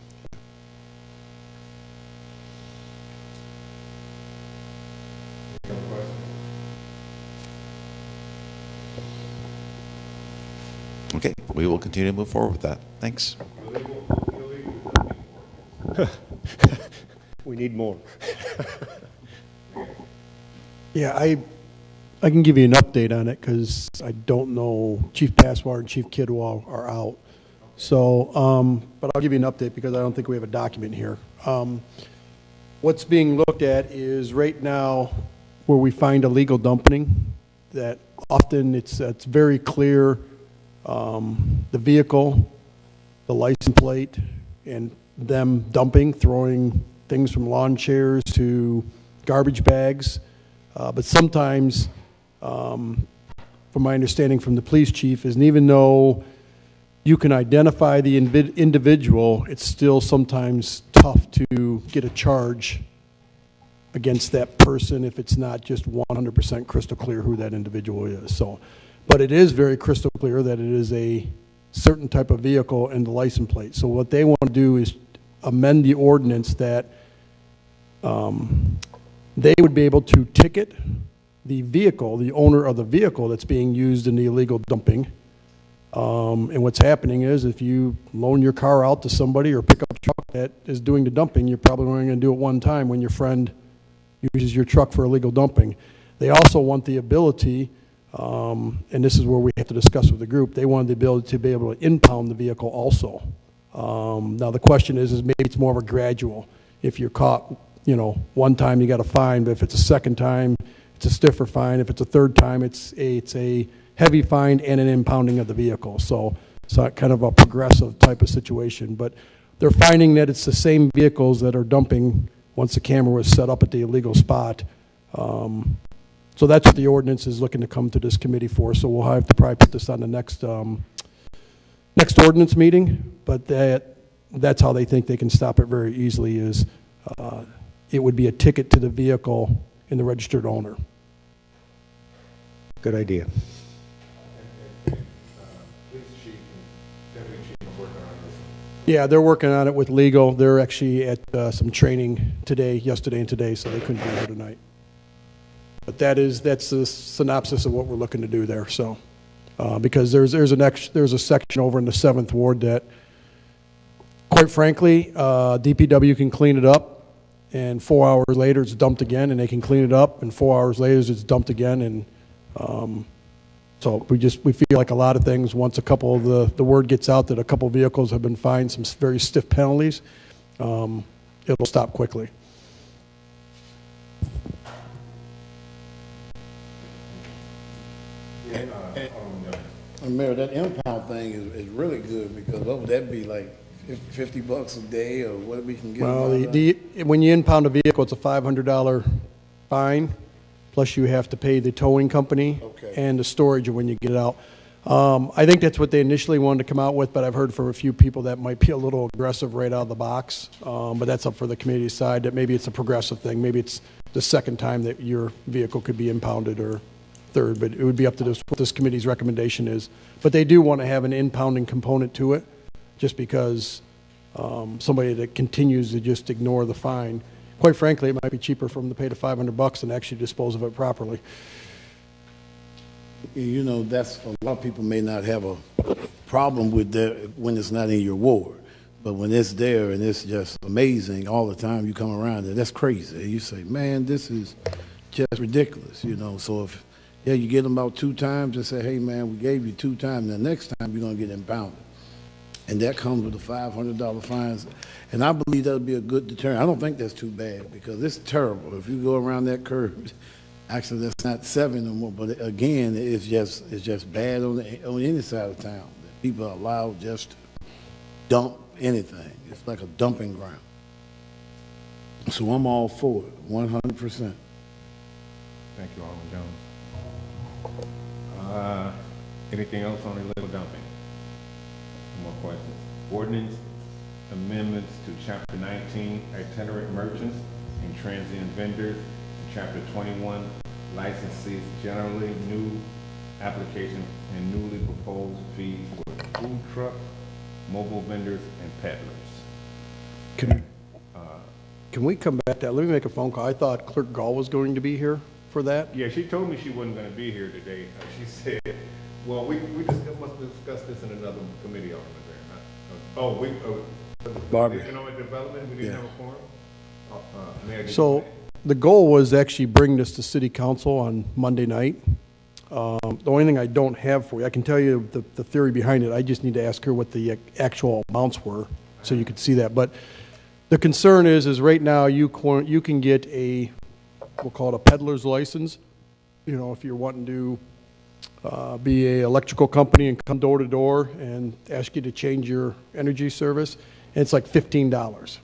Okay, we will continue to move forward with that. Thanks. We need more. Yeah, I can give you an update on it because I don't know, Chief Passwater and Chief Kidwell are out. So, but I'll give you an update because I don't think we have a document here. What's being looked at is right now where we find illegal dumping, that often it's very clear, the vehicle, the license plate, and them dumping, throwing things from lawn chairs to garbage bags. But sometimes, from my understanding from the police chief, is even though you can identify the individual, it's still sometimes tough to get a charge against that person if it's not just 100% crystal clear who that individual is. So, but it is very crystal clear that it is a certain type of vehicle and the license plate. So what they want to do is amend the ordinance that they would be able to ticket the vehicle, the owner of the vehicle that's being used in the illegal dumping. And what's happening is if you loan your car out to somebody or pick up a truck that is doing the dumping, you're probably only going to do it one time when your friend uses your truck for illegal dumping. They also want the ability, and this is where we have to discuss with the group, they want the ability to be able to impound the vehicle also. Now the question is maybe it's more of a gradual. If you're caught, one time you got a fine, but if it's a second time, it's a stiffer fine. If it's a third time, it's a heavy fine and an impounding of the vehicle. So kind of a progressive type of situation. But they're finding that it's the same vehicles that are dumping once the camera was set up at the illegal spot. So that's what the ordinance is looking to come to this committee for. So we'll have to probably put this on the next ordinance meeting. But that's how they think they can stop it very easily is it would be a ticket to the vehicle and the registered owner. Good idea. Yeah, they're working on it with legal. They're actually at some training yesterday and today, so they couldn't be here tonight. But that's the synopsis of what we're looking to do there. So, because there's a section over in the 7th Ward that, quite frankly, DPW can clean it up, and 4 hours later it's dumped again, and they can clean it up, and 4 hours later it's dumped again, and so we feel like a lot of things, once a couple of the word gets out that a couple of vehicles have been fined some very stiff penalties, it'll stop quickly. And Mayor, that impound thing is really good because what would that be, like $50 a day or what we can get? Well, when you impound a vehicle, it's a $500 fine, plus you have to pay the towing company and the storage when you get it out. I think that's what they initially wanted to come out with, but I've heard from a few people that might be a little aggressive right out of the box. But that's up for the committee to decide that maybe it's a progressive thing. Maybe it's the second time that your vehicle could be impounded or third, but it would be up to what this committee's recommendation is. But they do want to have an impounding component to it, just because somebody that continues to just ignore the fine, quite frankly, it might be cheaper for them to pay the $500 than actually dispose of it properly. That's a lot of people may not have a problem with that when it's not in your ward, but when it's there and it's just amazing all the time you come around it, that's crazy. You say, man, this is just ridiculous, So if you get them about 2 times and say, hey, man, we gave you 2 times, and the next time you're going to get impounded. And that comes with the $500 fines. And I believe that would be a good deterrent. I don't think that's too bad because it's terrible. If you go around that curve Actually, that's not 7 no more, but again, it's just bad on any side of town. People are allowed just to dump anything. It's like a dumping ground. So I'm all for it, 100%. Thank you, Alderman Jones. Anything else on illegal dumping? More questions? Ordinance amendments to Chapter 19, itinerant merchants and transient vendors, and Chapter 21, licensees generally, new application and newly proposed fees for food trucks, mobile vendors, and peddlers. Can we come back to that? Let me make a phone call. I thought Clerk Gall was going to be here for that. Yeah, she told me she wasn't gonna be here today. She said, well, we must discuss this in another committee, Alderman Barron. Barbara. Economic development, we didn't have a forum? Mayor, did you So say? the goal was actually bring this to city council on Monday night. The only thing I don't have for you, I can tell you the theory behind it. I just need to ask her what the actual amounts were so you could see that. But the concern is right now you can get we'll call it a peddler's license. You know, if you're wanting to be a electrical company and come door to door and ask you to change your energy service, and it's like $15.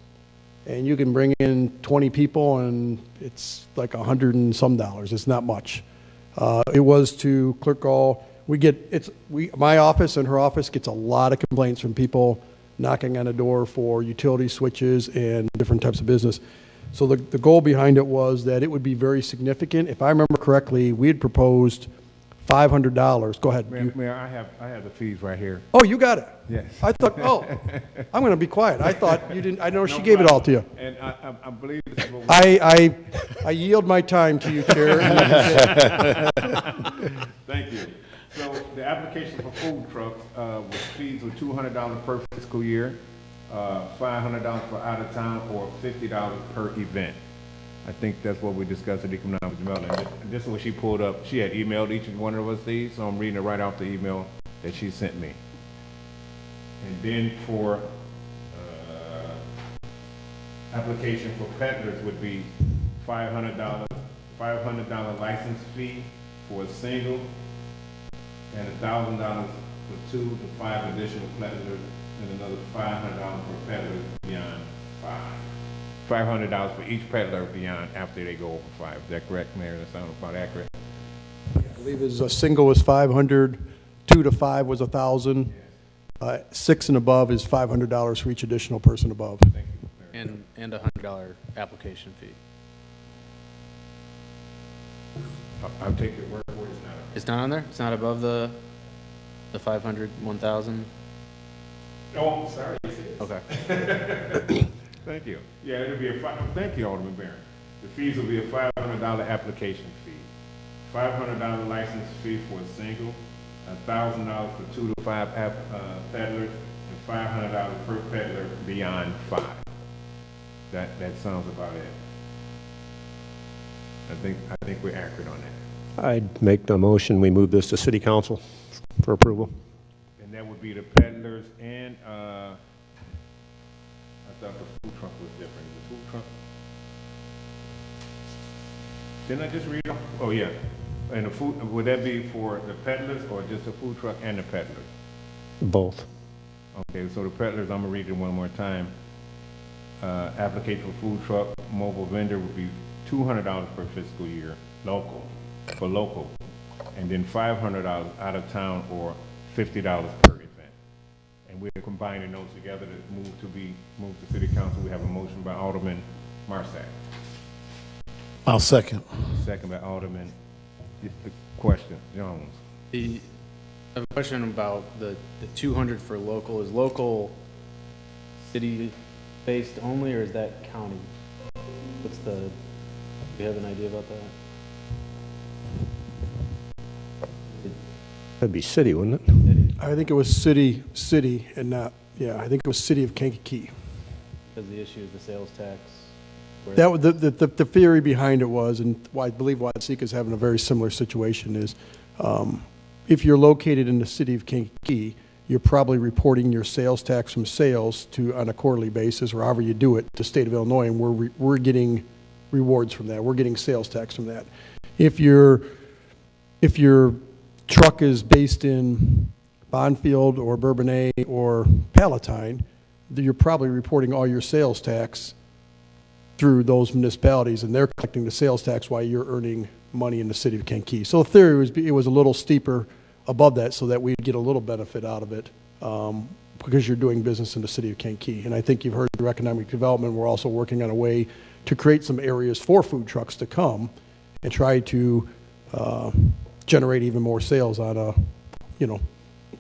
And you can bring in 20 people and it's like $100 and some. It's not much. It was to Clerk Gall. My office and her office gets a lot of complaints from people knocking on a door for utility switches and different types of business. So the goal behind it was that it would be very significant. If I remember correctly, we had proposed $500. Go ahead. Mayor, I have the fees right here. Oh, you got it. Yes. I thought, I'm going to be quiet. I thought you didn't, I know she gave it all to you. And I believe this is what I yield my time to you, Chair. Thank you. So the application for food trucks, with fees of $200 per fiscal year, $500 for out of town, or $50 per event. I think that's what we discussed at Economic Development. This is what she pulled up. She had emailed each and one of us these, so I'm reading it right off the email that she sent me. And then for application for peddlers would be $500 license fee for a single, and $1,000 for 2 to 5 additional peddlers, and another $500 per peddler beyond 5. $500 for each peddler beyond after they go over 5. Is that correct, Mayor? That sounds about accurate. I believe a single was 500, 2 to 5 was 1,000, 6 and above is $500 for each additional person above. Thank you, Mayor. And a $100 application fee. I'll take your word for it. It's not on there? It's not above the 500, 1,000? Oh, I'm sorry. Okay. Thank you. Yeah, it'll be thank you, Alderman Barron. The fees will be a $500 application fee, $500 license fee for a single, $1,000 for 2 to 5 peddlers, and $500 per peddler beyond 5. That sounds about it. I think we're accurate on that. I'd make the motion, we move this to city council for approval. And that would be the peddlers and, I thought the food truck was different. The food truck? Didn't I just read it? Oh, yeah. And the food, would that be for the peddlers or just the food truck and the peddlers? Both. Okay, so the peddlers, I'm gonna read it one more time. Application for food truck, mobile vendor would be $200 per fiscal year, for local, and then $500 out of town or $50 per event. And we're combining those together to move to city council. We have a motion by Alderman Marsack, I'll second. second by Alderman, the question, Jones. I have a question about the 200 for local. Is local city-based only, or is that county? Do you have an idea about that? That'd be city, wouldn't it? I think it was city, and not, I think it was city of Kankakee. Because the issue is the sales tax. That was the theory behind it was, and I believe Watsika is having a very similar situation, is if you're located in the city of Kankakee, you're probably reporting your sales tax from sales on a quarterly basis, or however you do it, to the state of Illinois, and we're getting rewards from that. We're getting sales tax from that. If your truck is based in Bonfield or Bourbonnais or Palatine, you're probably reporting all your sales tax through those municipalities, and they're collecting the sales tax while you're earning money in the city of Kankakee. So the theory was it was a little steeper above that so that we'd get a little benefit out of it because you're doing business in the city of Kankakee. And I think you've heard through economic development, we're also working on a way to create some areas for food trucks to come and try to generate even more sales on a, we'll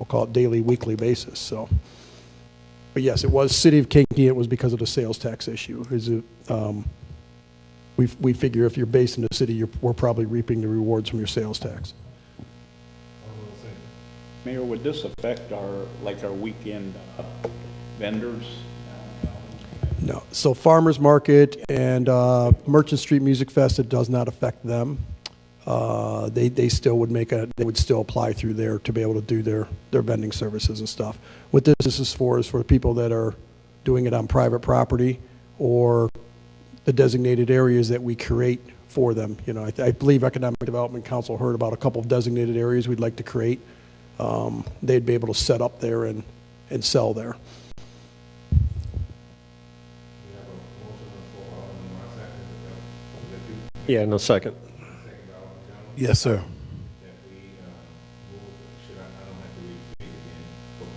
call it daily, weekly basis. So, but yes, it was city of Kankakee. It was because of the sales tax issue. We figure if you're based in the city, we're probably reaping the rewards from your sales tax. Mayor, would this affect our weekend vendors? No. So Farmers Market and Merchant Street Music Fest, it does not affect them. They still would they would still apply through there to be able to do their vending services and stuff. What this is for people that are doing it on private property or the designated areas that we create for them. I believe Economic Development Council heard about a couple of designated areas we'd like to create. They'd be able to set up there and sell there. Yeah, no second. Yes, sir.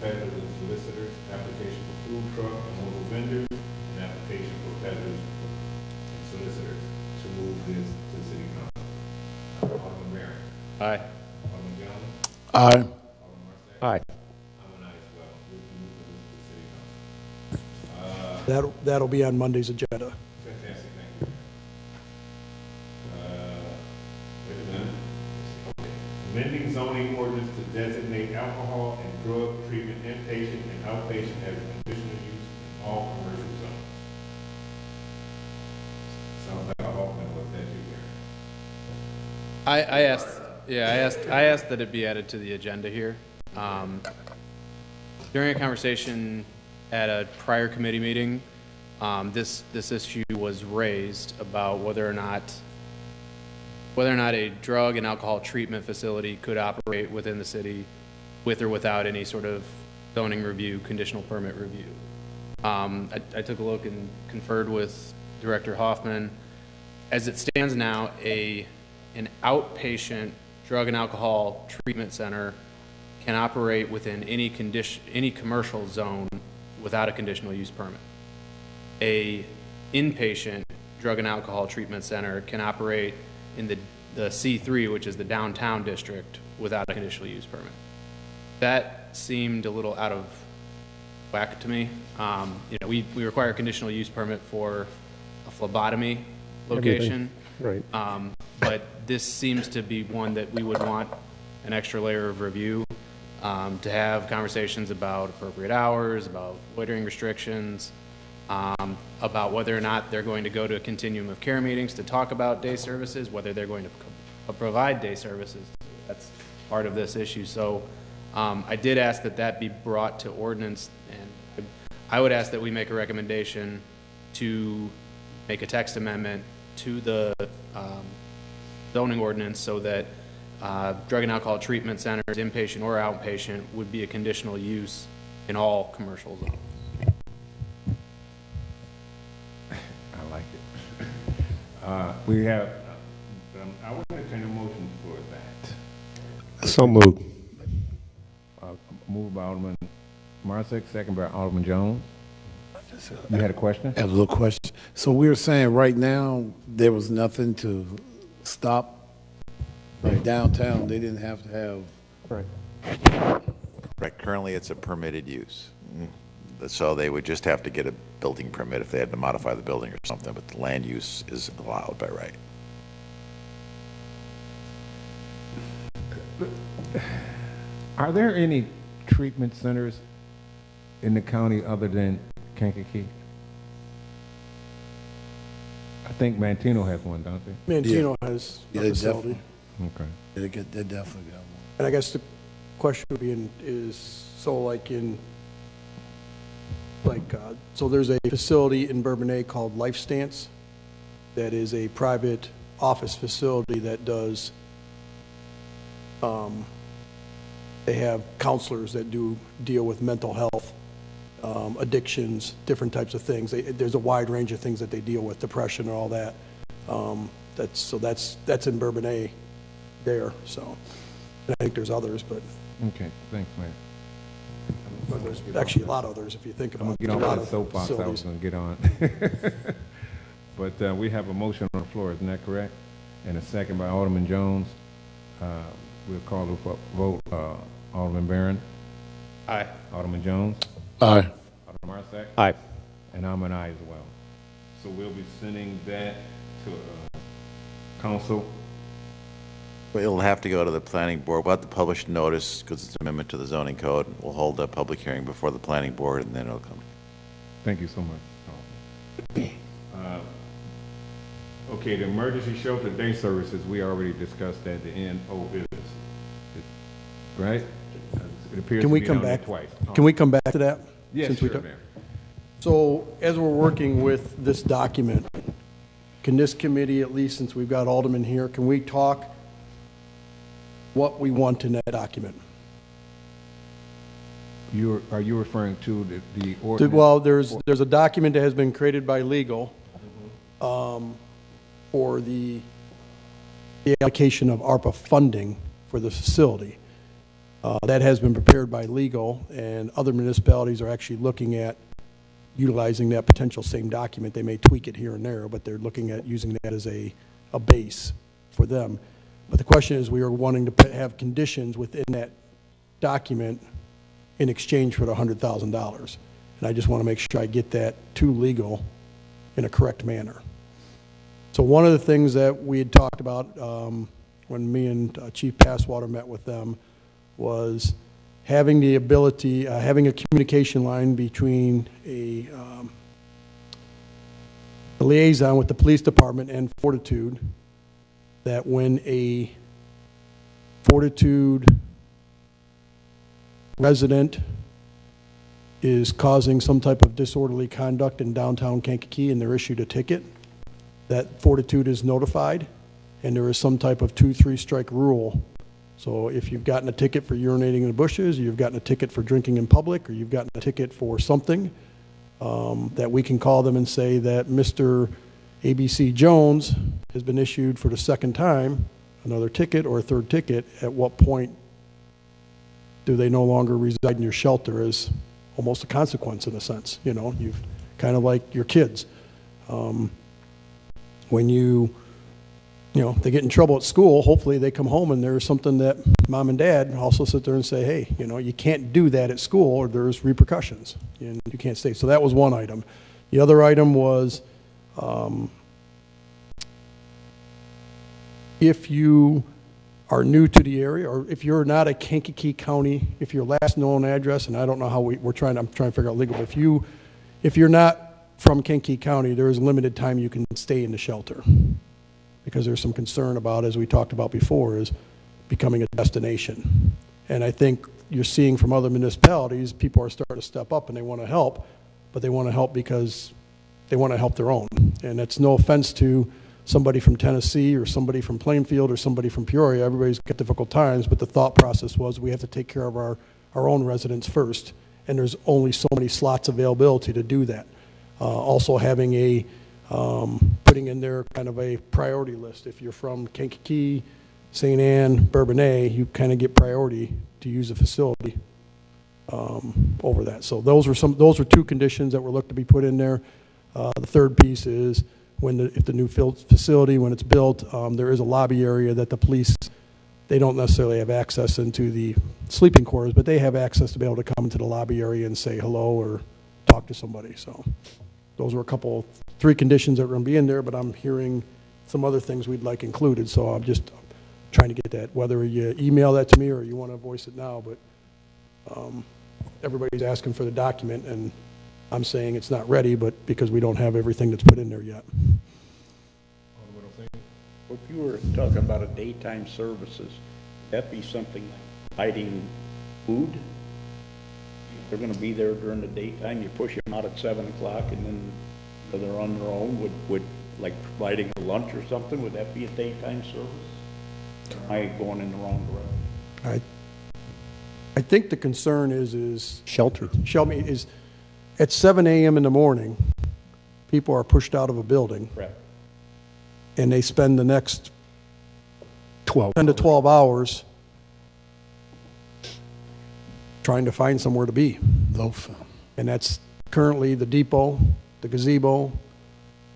Peddlers and solicitors, application for food truck and mobile vendors, and application for peddlers and solicitors to move this to the city council. Alderman Barron. Aye. Alderman Jones. Aye. Alderman Marsack. Aye. I'm an aye as well. We'll move this to the city council. That'll be on Monday's agenda. Fantastic, thank you. Wait a minute. Okay. Amending zoning ordinance to designate alcohol and drug treatment inpatient and outpatient as conditional use in all commercial zones. Sounds like a Hoffman, what that you there? I asked that it be added to the agenda here. During a conversation at a prior committee meeting, this issue was raised about whether or not a drug and alcohol treatment facility could operate within the city with or without any sort of zoning review, conditional permit review. I took a look and conferred with Director Hoffman. As it stands now, an outpatient drug and alcohol treatment center can operate within any commercial zone without a conditional use permit. A inpatient drug and alcohol treatment center can operate in the C3, which is the downtown district, without a conditional use permit. That seemed a little out of whack to me. We require a conditional use permit for a phlebotomy location. Right. But this seems to be one that we would want an extra layer of review, to have conversations about appropriate hours, about loitering restrictions, about whether or not they're going to go to a continuum of care meetings to talk about day services, whether they're going to provide day services. That's part of this issue. So I did ask that be brought to ordinance, and I would ask that we make a recommendation to make a text amendment to the zoning ordinance so that drug and alcohol treatment centers, inpatient or outpatient, would be a conditional use in all commercial zones. I like it. We have, I would entertain a motion for that. So moved. Moved by Alderman Marsack, second by Alderman Jones. You had a question? I have a little question. So we were saying right now, there was nothing to stop downtown. They didn't have to have. Right. Right, currently it's a permitted use. So they would just have to get a building permit if they had to modify the building or something, but the land use is allowed by right. Are there any treatment centers in the county other than Kankakee? I think Mantino has one, don't they? Mantino has a Yeah, facility. Okay. They definitely got one. And I guess the question would be so there's a facility in Bourbonnais called Life Stance that is a private office facility that does, they have counselors that deal with mental health, addictions, different types of things. There's a wide range of things that they deal with, depression and all that. That's in Bourbonnais there, so. And I think there's others, but Okay, thanks, Mayor. there's actually a lot of others if you think I'm about gonna it. get A on lot my of soapbox I was facilities. gonna get on. But we have a motion on the floor, isn't that correct? And a second by Alderman Jones. We'll call the vote. Alderman Barron? Aye. Alderman Jones? Aye. Alderman Marsack? Aye. And I'm an aye as well. So we'll be sending that to council. Well, it'll have to go to the planning board. We'll have to publish notice because it's an amendment to the zoning code. We'll hold a public hearing before the planning board and then it'll come. Thank you so much. Okay, the emergency shelter day services, we already discussed at the end, old business. Right? It appears Can to we be come down there back? twice. Can we come back to that? Yes, Since we sure, took- Mayor. So as we're working with this document, can this committee, at least since we've got Alderman here, can we talk what we want in that document? Are you referring to the ordinance? Well, there's a document that has been created by legal for the allocation of ARPA funding for the facility. That has been prepared by legal, and other municipalities are actually looking at utilizing that potential same document. They may tweak it here and there, but they're looking at using that as a base for them. But the question is, we are wanting to have conditions within that document in exchange for the $100,000. And I just want to make sure I get that to legal in a correct manner. So one of the things that we had talked about when me and Chief Passwater met with them was having the ability, having a communication line between a liaison with the police department and Fortitude, that when a Fortitude resident is causing some type of disorderly conduct in downtown Kankakee and they're issued a ticket, that Fortitude is notified, and there is some type of 2-3 strike rule. So if you've gotten a ticket for urinating in the bushes, or you've gotten a ticket for drinking in public, or you've gotten a ticket for something, that we can call them and say that Mr. ABC Jones has been issued for the second time another ticket or a third ticket. At what point do they no longer reside in your shelter as almost a consequence in a sense? You know, you've kind of like your kids. When you know, they get in trouble at school, hopefully they come home and there's something that mom and dad also sit there and say, hey, you know, you can't do that at school or there's repercussions and you can't stay. So that was one item. The other item was if you are new to the area, or if you're not a Kankakee County, if your last known address, and I don't know how I'm trying to figure out legal, but if you're not from Kankakee County, there is limited time you can stay in the shelter, because there's some concern about, as we talked about before, is becoming a destination. And I think you're seeing from other municipalities, people are starting to step up and they want to help, but they want to help because they want to help their own. And it's no offense to somebody from Tennessee or somebody from Plainfield or somebody from Peoria. Everybody's got difficult times, but the thought process was we have to take care of our own residents first, and there's only so many slots availability to do that. Also having a, putting in there kind of a priority list. If you're from Kankakee, St. Anne, Bourbonnais, you kind of get priority to use the facility over that. So those were two conditions that were looked to be put in there. The third piece is if the new facility, when it's built, there is a lobby area that the police, they don't necessarily have access into the sleeping quarters, but they have access to be able to come into the lobby area and say hello or talk to somebody. So those were three conditions that were going to be in there, but I'm hearing some other things we'd like included. So I'm just trying to get that, whether you email that to me or you want to voice it now, but everybody's asking for the document, and I'm saying it's not ready, but because we don't have everything that's put in there yet. If you were talking about a daytime services, would that be something like hiding food? They're going to be there during the daytime, you push them out at 7 o'clock and then they're on their own. like providing a lunch or something, would that be a daytime service? Or am I going in the wrong direction? I think the concern is Shelter. is at 7 a.m. in the morning, people are pushed out of a building, Correct. and they spend the next 12. 10 to 12 hours trying to find somewhere to be. Loaf. And that's currently the depot, the gazebo,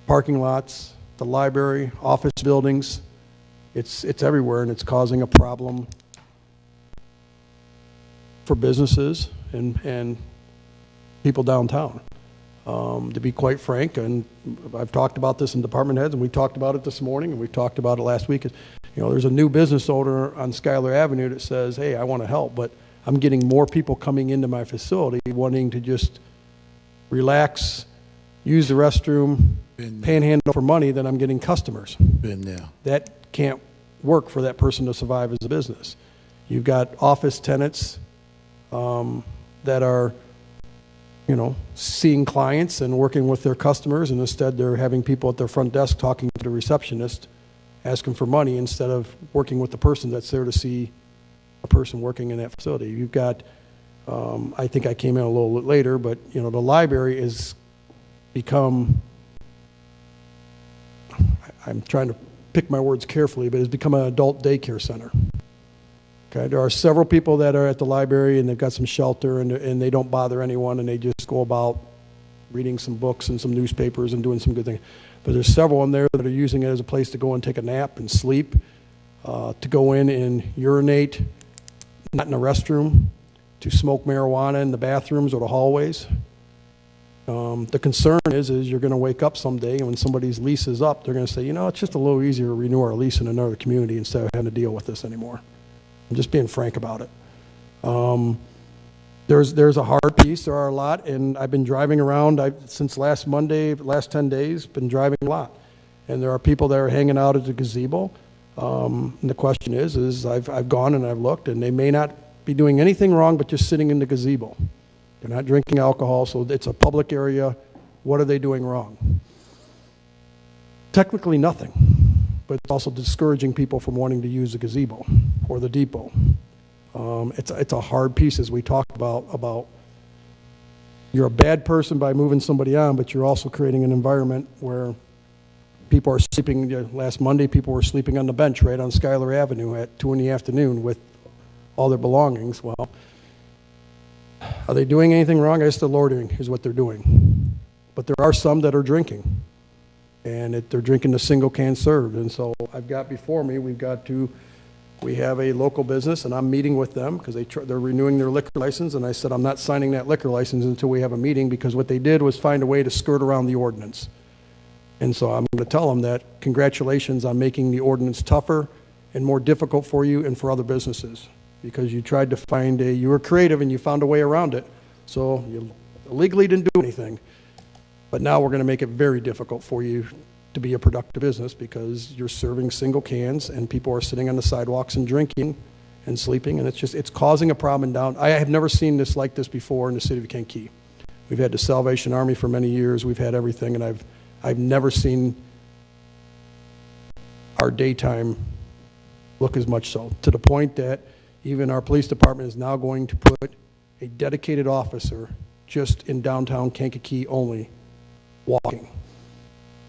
parking lots, the library, office buildings. It's everywhere, and it's causing a problem for businesses and people downtown. To be quite frank, and I've talked about this in department heads, and we talked about it this morning, and we talked about it last week. There's a new business owner on Schuyler Avenue that says, hey, I want to help, but I'm getting more people coming into my facility wanting to just relax, use the restroom, panhandle for money than I'm getting customers. Been there. That can't work for that person to survive as a business. You've got office tenants that are, seeing clients and working with their customers, and instead they're having people at their front desk talking to the receptionist, asking for money instead of working with the person that's there to see a person working in that facility. You've got, I think I came in a little bit later, but, the library has become, I'm trying to pick my words carefully, but it's become an adult daycare center. Okay, there are several people that are at the library, and they've got some shelter, and they don't bother anyone, and they just go about reading some books and some newspapers and doing some good things. But there's several in there that are using it as a place to go and take a nap and sleep, to go in and urinate, not in a restroom, to smoke marijuana in the bathrooms or the hallways. The concern is you're going to wake up someday, and when somebody's lease is up, they're going to say, it's just a little easier to renew our lease in another community instead of having to deal with this anymore. I'm just being frank about it. There's a hard piece. There are a lot, and I've been driving around since last Monday, last 10 days, been driving a lot. And there are people that are hanging out at the gazebo. And the question is I've gone and I've looked, and they may not be doing anything wrong but just sitting in the gazebo. They're not drinking alcohol, so it's a public area. What are they doing wrong? Technically nothing, but it's also discouraging people from wanting to use the gazebo or the depot. It's a hard piece, as we talked about you're a bad person by moving somebody on, but you're also creating an environment where people are sleeping. Last Monday, people were sleeping on the bench right on Schuyler Avenue at 2 in the afternoon with all their belongings. Well, are they doing anything wrong? I guess the loitering is what they're doing. But there are some that are drinking, and they're drinking the single can served. And so I've got before me, we have a local business, and I'm meeting with them because they're renewing their liquor license, and I said I'm not signing that liquor license until we have a meeting, because what they did was find a way to skirt around the ordinance. And so I'm going to tell them that congratulations on making the ordinance tougher and more difficult for you and for other businesses, because you tried to you were creative and you found a way around it. So you illegally didn't do anything, but now we're going to make it very difficult for you to be a productive business, because you're serving single cans and people are sitting on the sidewalks and drinking and sleeping, and it's causing a problem down. I have never seen this like this before in the city of Kankakee. We've had the Salvation Army for many years. We've had everything, and I've never seen our daytime look as much so, to the point that even our police department is now going to put a dedicated officer just in downtown Kankakee only, walking.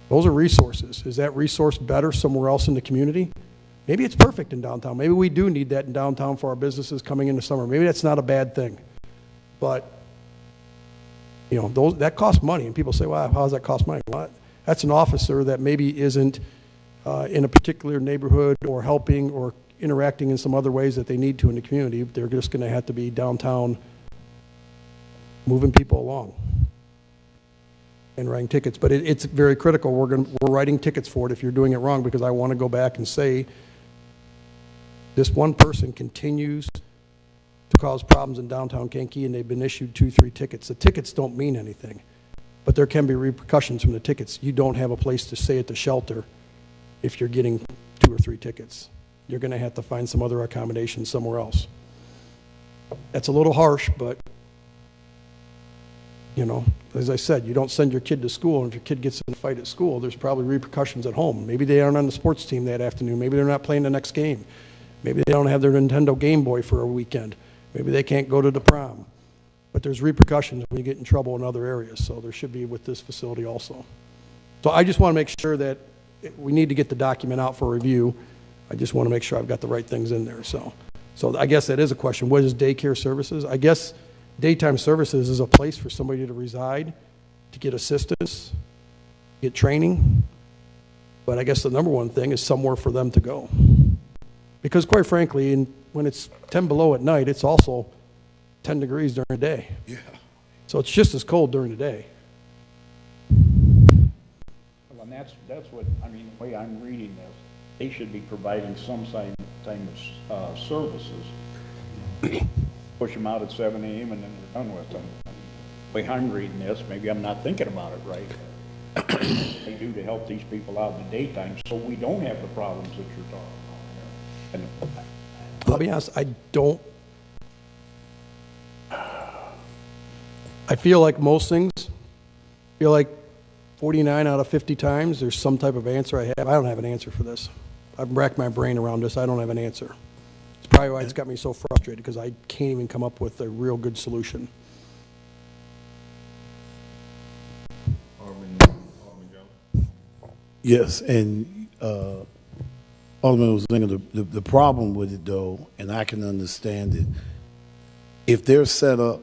Those are resources. Is that resource better somewhere else in the community? Maybe it's perfect in downtown. Maybe we do need that in downtown for our businesses coming into summer. Maybe that's not a bad thing. But, that costs money. And people say, well, how does that cost money? Well, that's an officer that maybe isn't in a particular neighborhood or helping or interacting in some other ways that they need to in the community. They're just going to have to be downtown moving people along and writing tickets. But it's very critical. We're writing tickets for it if you're doing it wrong, because I want to go back and say this one person continues to cause problems in downtown Kankakee, and they've been issued 2-3 tickets. The tickets don't mean anything, but there can be repercussions from the tickets. You don't have a place to stay at the shelter if you're getting 2 or 3 tickets. You're going to have to find some other accommodation somewhere else. That's a little harsh, but You know, as I said, you don't send your kid to school, and if your kid gets in a fight at school, there's probably repercussions at home. Maybe they aren't on the sports team that afternoon. Maybe they're not playing the next game. Maybe they don't have their Nintendo Game Boy for a weekend. Maybe they can't go to the prom. But there's repercussions when you get in trouble in other areas, so there should be with this facility also. So I just want to make sure that we need to get the document out for review. I just want to make sure I've got the right things in there, so I guess that is a question. What is daycare services? I guess daytime services is a place for somebody to reside, to get assistance, get training. But I guess the number one thing is somewhere for them to go. Because quite frankly, when it's 10 below at night, it's also 10 degrees during the day. Yeah. So it's just as cold during the day. Well, and that's what, I mean, the way I'm reading this, they should be providing some type of services. Push them out at 7 a.m. and then we're done with them. The way I'm reading this, maybe I'm not thinking about it right. They do to help these people out in the daytime so we don't have the problems that you're talking about. And I'll be honest, I feel like most things, I feel like 49 out of 50 times there's some type of answer I have. I don't have an answer for this. I've racked my brain around this. I don't have an answer. It's probably why it's got me so frustrated, because I can't even come up with a real good solution. Yes, and Alderman was thinking the problem with it though, and I can understand it. If they're set up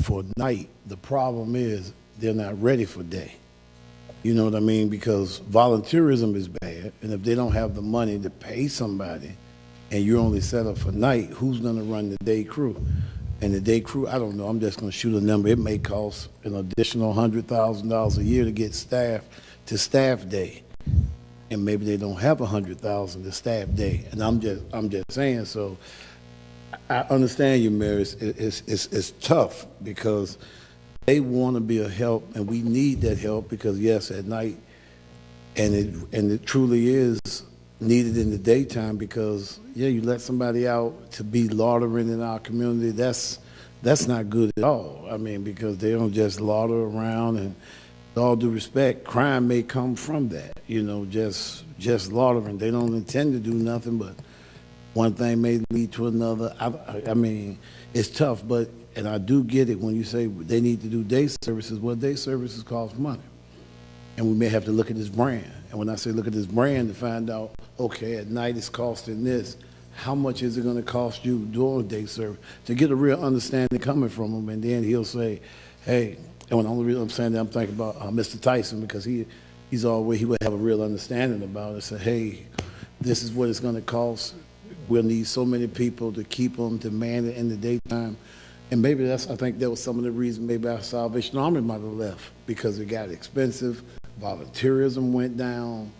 for night, the problem is they're not ready for day. You know what I mean? Because volunteerism is bad, and if they don't have the money to pay somebody, and you're only set up for night, who's going to run the day crew? And the day crew, I don't know, I'm just going to shoot a number. It may cost an additional $100,000 a year to get staff to staff day. And maybe they don't have $100,000 to staff day. And I'm just saying, so I understand you, Mary. It's tough because they want to be a help, and we need that help because, yes, at night, and it truly is needed in the daytime because, yeah, you let somebody out to be loitering in our community, that's not good at all. I mean, because they don't just loiter around, and with all due respect, crime may come from that, you know, just loitering. They don't intend to do nothing, but one thing may lead to another. I mean, it's tough, but, and I do get it when you say they need to do day services. Well, day services cost money. And we may have to look at this brand. And when I say look at this brand to find out, okay, at night it's costing this, how much is it going to cost you during day service? To get a real understanding coming from him, and then he'll say, hey, and when the only reason I'm saying that, I'm thinking about Mr. Tyson, because he would have a real understanding about it. Say, hey, this is what it's going to cost. We'll need so many people to keep them, to man it in the daytime. And maybe I think that was some of the reason maybe our Salvation Army might have left, because it got expensive, volunteerism went down,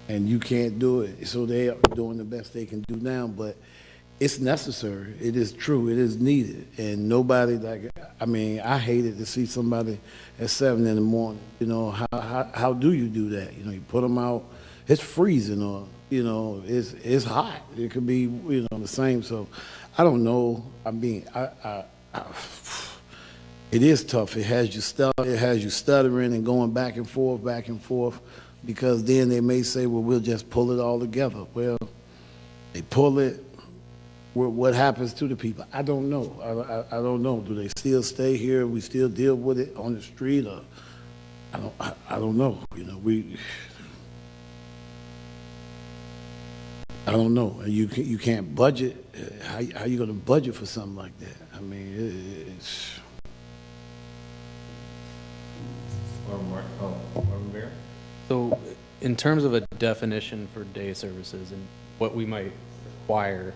and you can't do it. So they are doing the best they can do now, but it's necessary. It is true. It is needed. And nobody, I mean, I hated to see somebody at 7 in the morning. You know, how do you do that? You know, you put them out, it's freezing, or, you know, it's hot. It could be, you know, the same. So I don't know. I mean, it is tough. It has you stuttering and going back and forth, because then they may say, well, we'll just pull it all together. Well, they pull it. What happens to the people? I don't know. I don't know. Do they still stay here? We still deal with it on the street? Or I don't know. You know, I don't know. You can't budget. How you going to budget for something like that? I mean, it's. So in terms of a definition for day services and what we might require,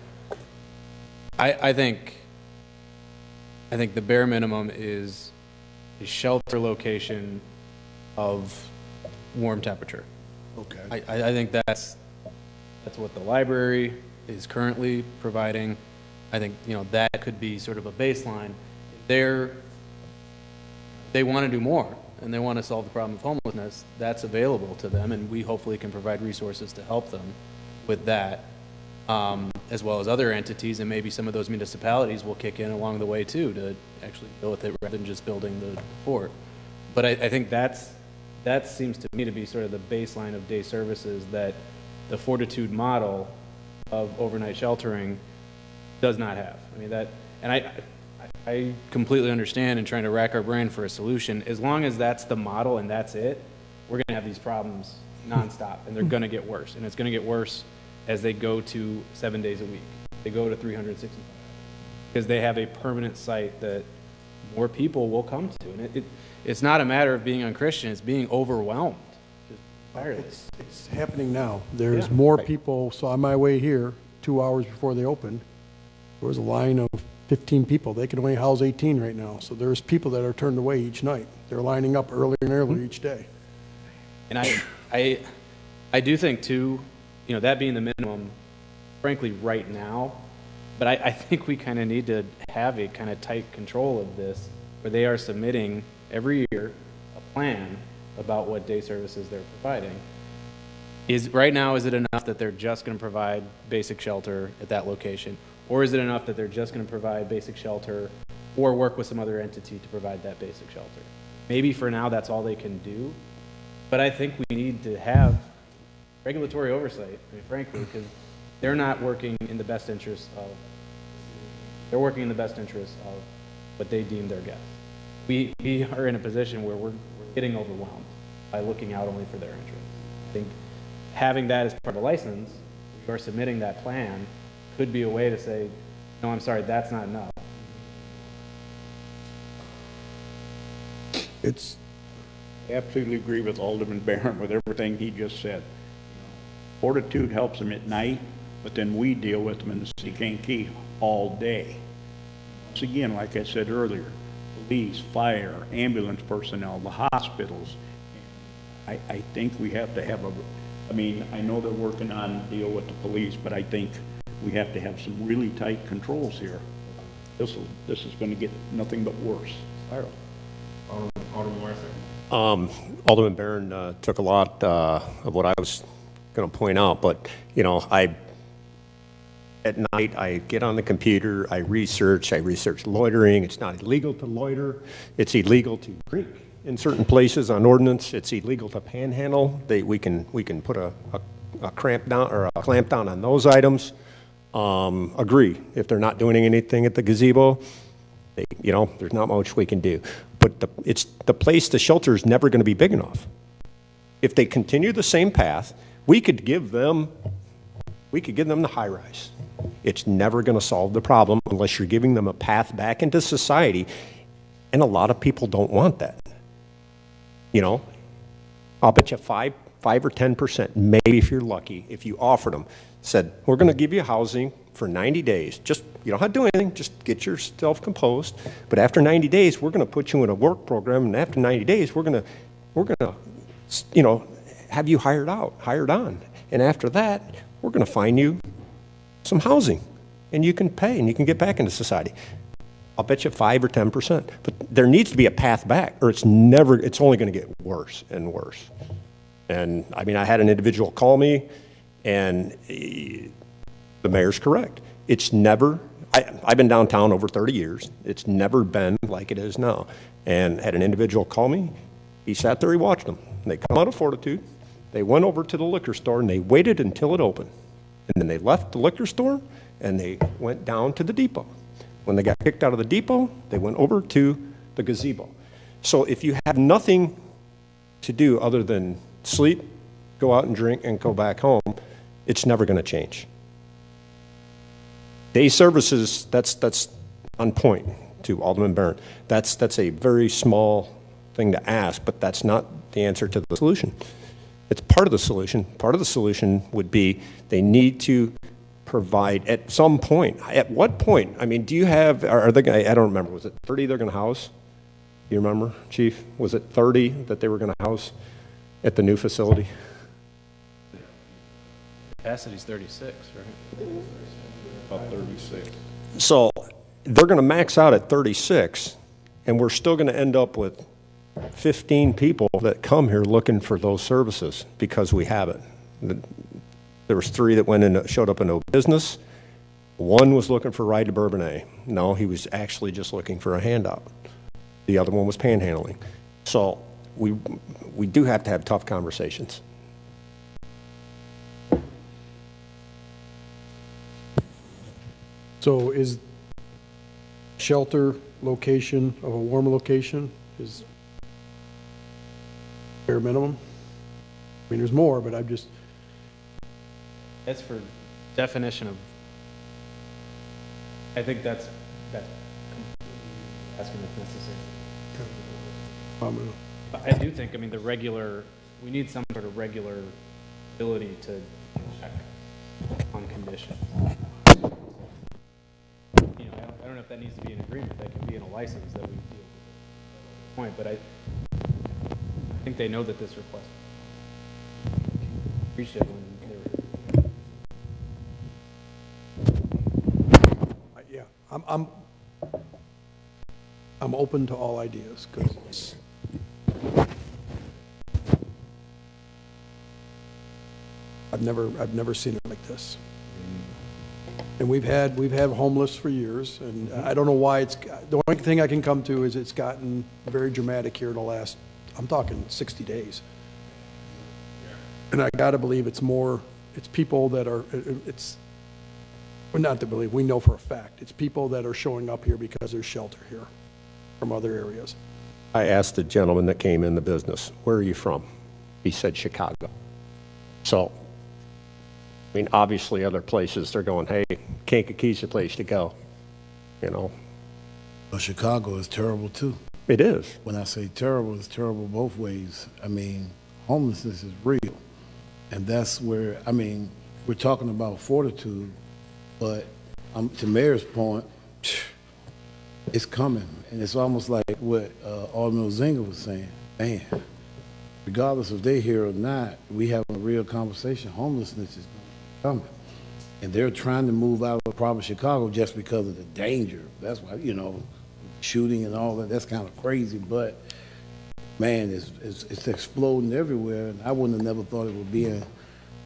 I think the bare minimum is a shelter location of warm temperature. Okay. I think that's what the library is currently providing. I think, you know, that could be sort of a baseline. They want to do more, and they want to solve the problem of homelessness. That's available to them, and we hopefully can provide resources to help them with that. as well as other entities, and maybe some of those municipalities will kick in along the way too to actually deal with it rather than just building the fort. But I think that seems to me to be sort of the baseline of day services that the Fortitude model of overnight sheltering does not have. I mean, and I completely understand and trying to rack our brain for a solution. As long as that's the model and that's it, we're gonna have these problems nonstop, and they're gonna get worse. And it's gonna get worse as they go to 7 days a week. They go to 365, because they have a permanent site that more people will come to. And it's not a matter of being unchristian, it's being overwhelmed. Just tired of it. It's happening now. There's more people, so on my way here, 2 hours before they opened, there was a line of 15 people. They can only house 18 right now. So there's people that are turned away each night. They're lining up earlier and earlier each day. And I do think too, that being the minimum, frankly, right now, but I think we kind of need to have a kind of tight control of this, where they are submitting every year a plan about what day services they're providing. Right now, is it enough that they're just going to provide basic shelter at that location? Or is it enough that they're just going to provide basic shelter or work with some other entity to provide that basic shelter? Maybe for now that's all they can do, but I think we need to have regulatory oversight, frankly, because they're not working in the best interest of, they're working in the best interest of what they deem their guests. We are in a position where we're getting overwhelmed by looking out only for their interests. I think having that as part of a license, or submitting that plan, could be a way to say, no, I'm sorry, that's not enough. I absolutely agree with Alderman Barron with everything he just said. Fortitude helps them at night, but then we deal with them in the city of Kankakee all day. Once again, like I said earlier, police, fire, ambulance personnel, the hospitals. I think we have to have I know they're working on a deal with the police, but I think we have to have some really tight controls here. This is going to get nothing but worse. Alderman Martha. Alderman Barron took a lot of what I was going to point out, but at night I get on the computer, I research loitering. It's not illegal to loiter. It's illegal to drink in certain places on ordinance. It's illegal to panhandle. We can put a clamp down on those items. Agree. If they're not doing anything at the gazebo, there's not much we can do. But the shelter is never going to be big enough. If they continue the same path, we could give them the high rise. It's never going to solve the problem unless you're giving them a path back into society, and a lot of people don't want that. I'll bet you 5 or 10%, maybe if you're lucky, if you offered them, said, we're going to give you housing for 90 days. Just, you don't have to do anything, just get yourself composed. But after 90 days, we're going to put you in a work program, and after 90 days, we're going to have you hired on. And after that, we're going to find you some housing, and you can pay, and you can get back into society. I'll bet you 5 or 10%. But there needs to be a path back, or it's only going to get worse and worse. And I had an individual call me, and the mayor's correct. It's never, I've been downtown over 30 years. It's never been like it is now. And had an individual call me. He sat there, he watched them. And they come out of Fortitude. They went over to the liquor store, and they waited until it opened. And then they left the liquor store, and they went down to the depot. When they got kicked out of the depot, they went over to the gazebo. So if you have nothing to do other than sleep, go out and drink, and go back home, it's never going to change. Day services, that's on point to Alderman Barron. That's a very small thing to ask, but that's not the answer to the solution. It's part of the solution. Part of the solution would be they need to provide at some point. At what point? Do you have, are they, I don't remember, was it 30 they're going to house? You remember, Chief? Was it 30 that they were going to house at the new facility? Capacity's 36, right? About 36. So they're going to max out at 36, and we're still going to end up with 15 people that come here looking for those services because we have it. There was 3 that showed up in no business, One was looking for right to Bourbonnais. No, he was actually just looking for a handout. The other one was panhandling. So we do have to have tough conversations. So is shelter location of a warmer location is bare minimum? I mean, there's more, but I'm just, That's for definition of, I think that's asking if necessary. But I do think, I mean, we need some sort of regular ability to check on conditions. You know, I don't know if that needs to be an agreement, that can be in a license that we deal with. Point, but I think they know that this request. Appreciate it when yeah, I'm open to all ideas, because I've never seen it like this. And we've had homeless for years, and I don't know why the only thing I can come to is it's gotten very dramatic here in the last, I'm talking 60 days. And I gotta believe it's people that are, well, not to believe, we know for a fact, it's people that are showing up here because there's shelter here from other areas. I asked the gentleman that came in the business, where are you from? He said Chicago. So, I mean, obviously other places, they're going, hey, Kankakee's the place to go, you know. Well, Chicago is terrible too. It is. When I say terrible, it's terrible both ways. I mean, homelessness is real. And that's where, I mean, we're talking about fortitude, but to Mayor's point, it's coming. And it's almost like what Alderman Zinga was saying. Man, regardless if they're here or not, we have a real conversation. Homelessness is coming. And they're trying to move out of probably Chicago just because of the danger. That's why, you know, shooting and all that, that's kind of crazy. But, man, it's exploding everywhere. And I wouldn't have never thought it would be in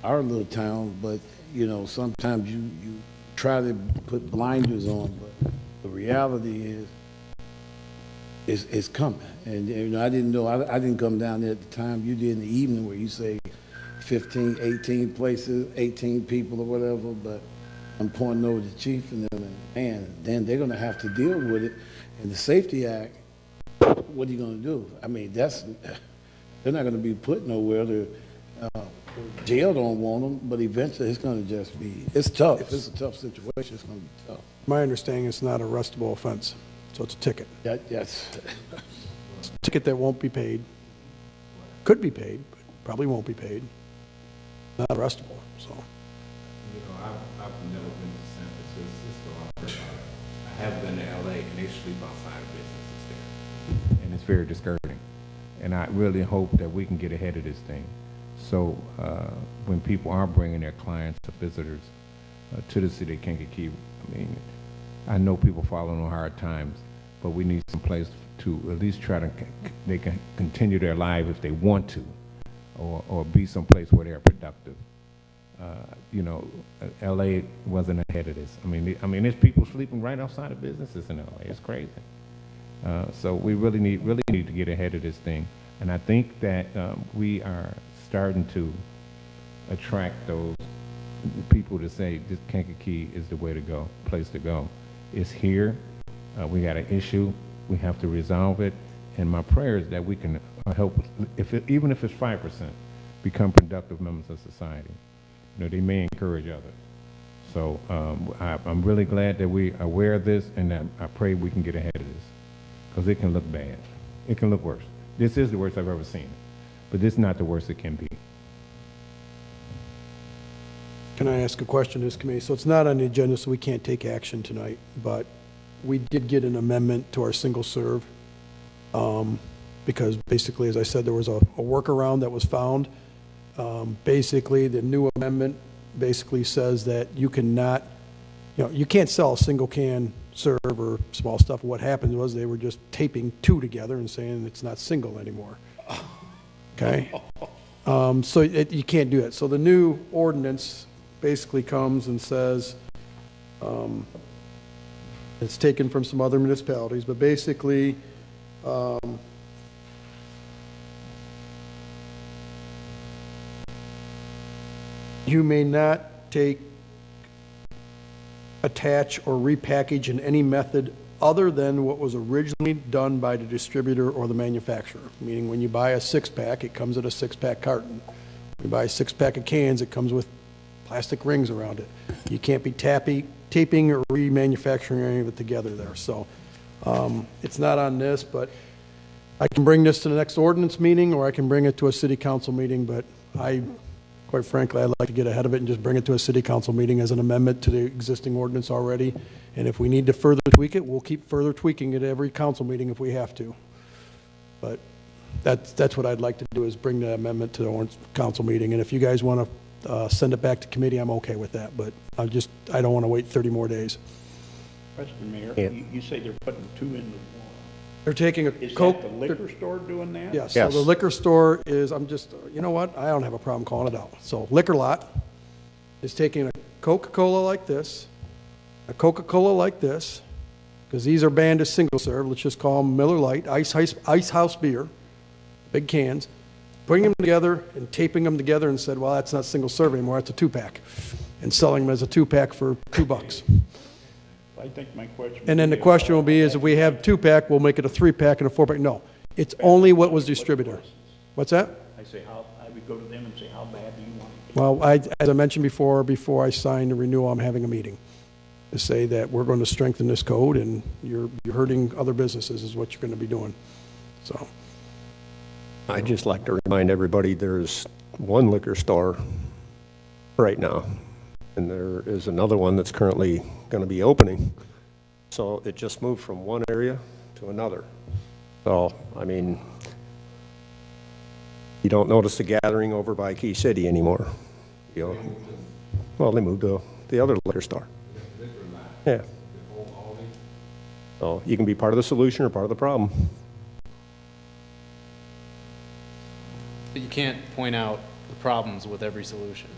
our little town. But, you know, sometimes you try to put blinders on. But the reality is it's coming. And, you know, I didn't know, I didn't come down there at the time you did in the evening where you say 15, 18 places, 18 people or whatever, but I'm pointing over the chief and them, and man, then they're gonna have to deal with it. And the Safety Act, what are you gonna do? I mean, they're not gonna be put nowhere. Jail don't want them, but eventually it's gonna just be, it's tough. If it's a tough situation, it's gonna be tough. My understanding it's not a arrestable offense, so it's a ticket. Yes. It's a ticket that won't be paid. Could be paid, but probably won't be paid. Not arrestable, so. You know, I've never been to San Francisco. I have been to LA, and they sleep outside businesses there. And it's very discouraging. And I really hope that we can get ahead of this thing. So when people are bringing their clients or visitors to the city of Kankakee, I mean, I know people following on hard times, but we need some place to at least try to, they can continue their life if they want to, or be someplace where they're productive. You know, LA wasn't ahead of this. I mean, there's people sleeping right outside of businesses in LA. It's crazy. So we really need to get ahead of this thing. And I think that we are starting to attract those people to say this Kankakee is the way to go, place to go. It's here. We got an issue. We have to resolve it. And my prayer is that we can help, even if it's 5%, become productive members of society. You know, they may encourage others. So I'm really glad that we are aware of this, and that I pray we can get ahead of this, because it can look bad. It can look worse. This is the worst I've ever seen, but this is not the worst it can be. Can I ask a question to this committee? So it's not on the agenda, so we can't take action tonight, but we did get an amendment to our single serve, because basically, as I said, there was a workaround that was found. Basically, the new amendment basically says that you cannot, you can't sell a single can serve or small stuff. What happened was they were just taping two together and saying it's not single anymore. Okay? So you can't do that. So the new ordinance basically comes and says, you can't sell a single can serve or small stuff. What happened was they were just taping two together and saying it's not single anymore. Okay? So you can't do that. So the new ordinance basically comes and says, you can't sell a single can serve or small stuff. What happened was they were just taping two together and saying it's not single anymore. Okay? So you can't do that. So the new ordinance basically comes and says, It's taken from some other municipalities, but basically, you may not take, attach, or repackage in any method other than what was originally done by the distributor or the manufacturer. Meaning when you buy a six-pack, it comes in a six-pack carton. When you buy a six-pack of cans, it comes with plastic rings around it. You can't be taping or remanufacturing any of it together there. So it's not on this, but I can bring this to the next ordinance meeting, or I can bring it to a city council meeting, but quite frankly, I'd like to get ahead of it and just bring it to a city council meeting as an amendment to the existing ordinance already. And if we need to further tweak it, we'll keep further tweaking it every council meeting if we have to. But that's what I'd like to do, is bring the amendment to the ordinance council meeting. And if you guys want to send it back to committee, I'm okay with that. But I don't want to wait 30 more days. Question, Mayor, Yeah. you say they're putting two into one. They're taking a Is Coke. that the liquor store doing that? Yes, so Yes. the liquor store is, you know what, I don't have a problem calling it out. So Liquor Lot is taking a Coca-Cola like this, a Coca-Cola like this, because these are banned as single serve, let's just call them Miller Lite, Ice House beer, big cans, putting them together and taping them together and said, well, that's not single serve anymore, that's a two-pack, and selling them as a two-pack for $2. I think my question. And then the question will be is if we have two-pack, we'll make it a three-pack and a four-pack. No, it's only what was distributed. What's that? I say, I would go to them and say, how bad do you want it? Well, as I mentioned before I sign the renewal, I'm having a meeting to say that we're going to strengthen this code, and you're hurting other businesses is what you're going to be doing. So, I'd just like to remind everybody, there's one liquor store right now, and there is another one that's currently going to be opening. So it just moved from one area to another. So, I mean, you don't notice the gathering over by Key City anymore. You know, well, they moved to the other liquor store. Yeah. So you can be part of the solution or part of the problem. But you can't point out the problems with every solution.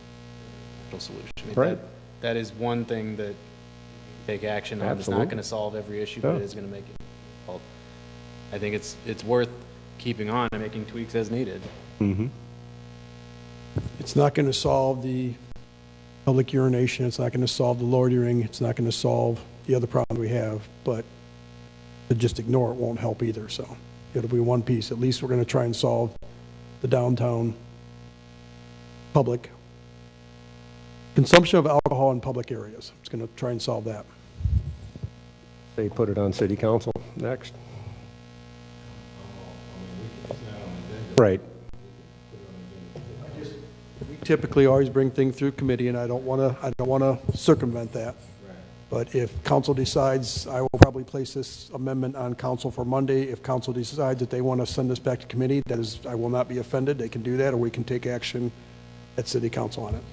I mean, Right. that is one thing that you take action on. It's Absolutely. not going to solve every issue, but Yeah. it is going to make it difficult. I think it's worth keeping on and making tweaks as needed. Mm-hmm. it's not going to solve the public urination, it's not going to solve the loitering, it's not going to solve the other problems we have, but to just ignore it won't help either, so it'll be one piece. At least we're going to try and solve the downtown public consumption of alcohol in public areas. It's going to try and solve that. They put it on city council next. Right. We typically always bring things through committee, and I don't want to circumvent that. But if council decides, I will probably place this amendment on council for Monday. If council decides that they want to send this back to committee, that is, I will not be offended. They can do that, or we can take action at city council on it.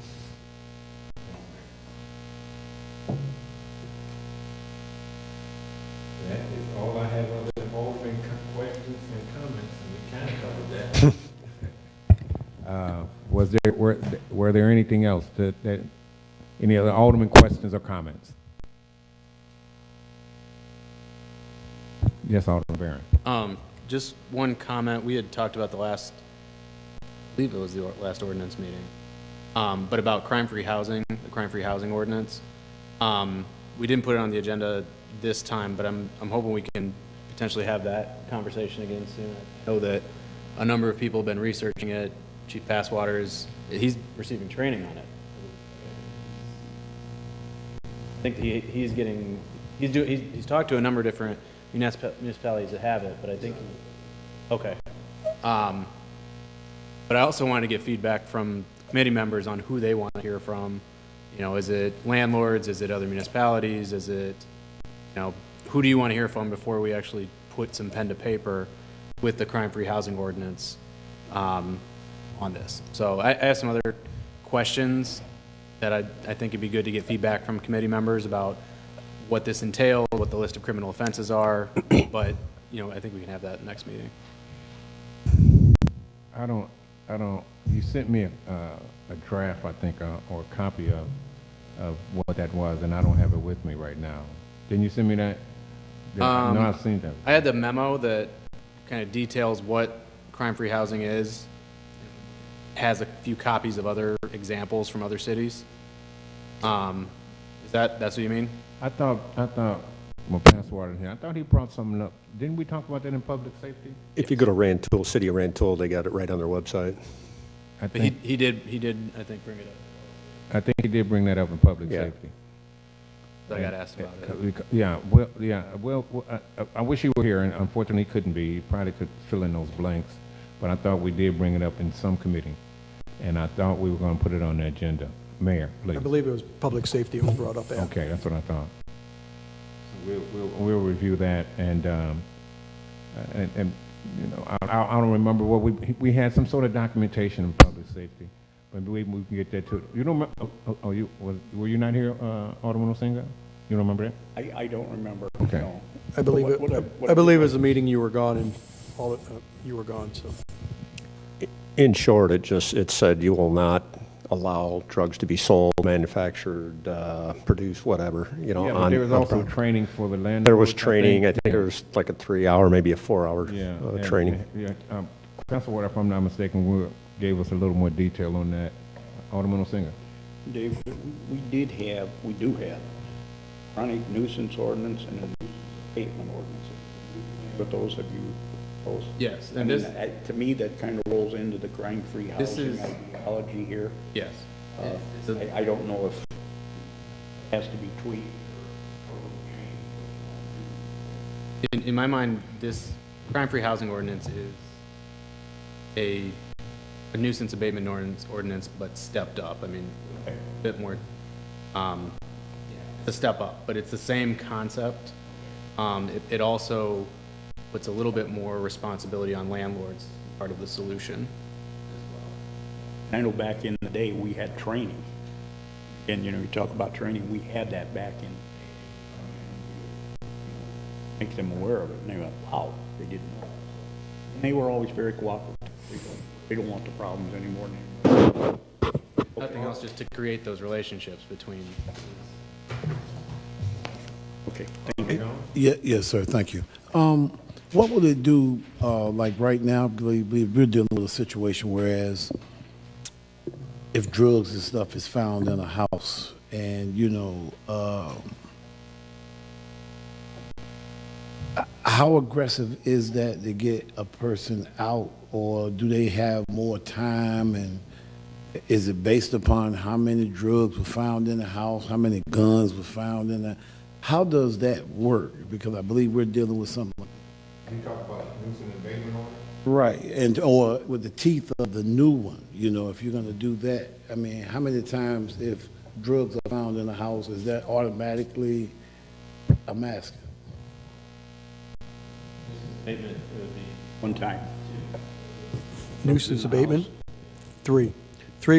That is all I have other than open questions and comments, and we kind of covered that. Were there anything else any other Alderman questions or comments? Yes, Alderman Barron. Just one comment. We had talked about I believe it was the last ordinance meeting, but about crime-free housing, the crime-free housing ordinance. We didn't put it on the agenda this time, but I'm hoping we can potentially have that conversation again soon. I know that a number of people have been researching it. Chief Passwater he's receiving training on it. I think he's talked to a number of different municipalities that have it, but I think, okay. But I also wanted to get feedback from committee members on who they want to hear from. You know, is it landlords? Is it other municipalities? Is it, who do you want to hear from before we actually put some pen to paper with the crime-free housing ordinance on this? So I have some other questions that I think it'd be good to get feedback from committee members about what this entails, what the list of criminal offenses are, but, I think we can have that next meeting. I don't, you sent me a draft, I think, or a copy of of what that was, and I don't have it with me right now. Didn't you send me that? No, I've seen that. I had the memo that kind of details what crime-free housing is, has a few copies of other examples from other cities. That's what you mean? I thought, well, Pastor Waters here, I thought he brought something up. Didn't we talk about that in public safety? If you go to Rantoul, City of Rantoul, they got it right on their website. I But think, he did, I think, bring it up. I think he did bring that up in public Yeah. safety. I got asked about it. Well, I wish he were here, and unfortunately he couldn't be. He probably could fill in those blanks, but I thought we did bring it up in some committee, and I thought we were going to put it on the agenda. Mayor, please. I believe it was public safety who brought up that. Okay, that's what I thought. So we'll review that, and you know, I don't remember what we had some sort of documentation in public safety. Maybe we can get that too. You don't remember? Were you not here, Alderman Osinga? You don't remember that? I don't remember. Okay. no. I believe What- I believe it was a meeting you were gone, and you were gone, so. In short, it said you will not allow drugs to be sold, manufactured, produced, whatever, you know. Yeah, but on- there was on also property. training for the landlords. There was training, I think Yeah. there was like a 3-hour, maybe a 4-hour Yeah. and- training. Yeah. Council Water, if I'm not mistaken, gave us a little more detail on that. Alderman Osinga. Dave, we do have chronic nuisance ordinance and a nuisance abatement ordinance. But those have you, those? Yes, I and mean, this, to me, that kind of rolls into the crime-free This housing is- ideology here. yes. It's a- I don't know if it has to be tweaked. In my mind, this crime-free housing ordinance is a nuisance abatement ordinance, but stepped up. I mean, a bit more, a step up, but it's the same concept. It also puts a little bit more responsibility on landlords, part of the solution. I know back in the day, we had training. And, you know, you talk about training, we had that back in, make them aware of it, and they went, wow, they didn't know. And they were always very cooperative. They don't want the problems anymore. Nothing else, just to create those relationships between. Okay, thank you. Yeah, yes, sir, thank you. What would it do, like right now, we're dealing with a situation whereas if drugs and stuff is found in a house and, you know, how aggressive is that to get a person out, or do they have more time, and is it based upon how many drugs were found in the house, how many guns were found in the, how does that work? Because I believe we're dealing with something. You talk about nuisance abatement order? Right, and, or with the teeth of the new one, you know, if you're gonna do that, I mean, how many times if drugs are found in a house, is that automatically a mask? One time. Nuisance abatement? 3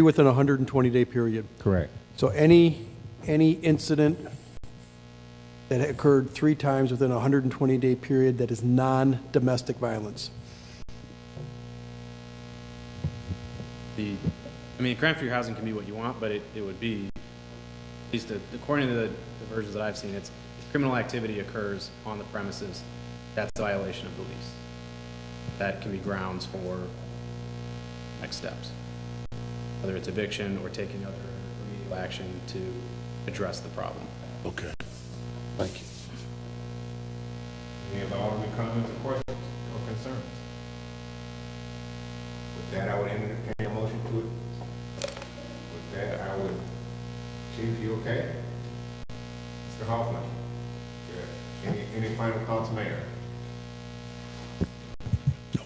within a 120-day period. Correct. So any incident that occurred 3 times within a 120-day period that is non-domestic violence. I mean, crime-free housing can be what you want, but it would be, at least according to the versions that I've seen, it's if criminal activity occurs on the premises, that's a violation of the lease. That can be grounds for next steps, whether it's eviction or taking other remedial action to address the problem. Okay, thank you. Any other Alderman comments or questions or concerns? With that, I would entertain a motion to it. With that, I would, Chief, you okay? Mr. Hoffman? Good. Any final thoughts, Mayor? No.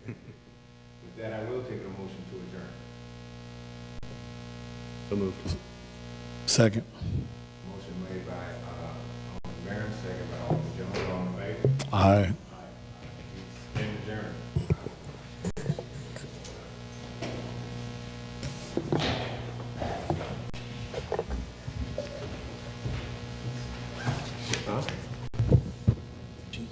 With that, I will take a motion to adjourn. So moved. Second. Motion made by Alderman Barron, second by Alderman Jones, all in favor? Aye.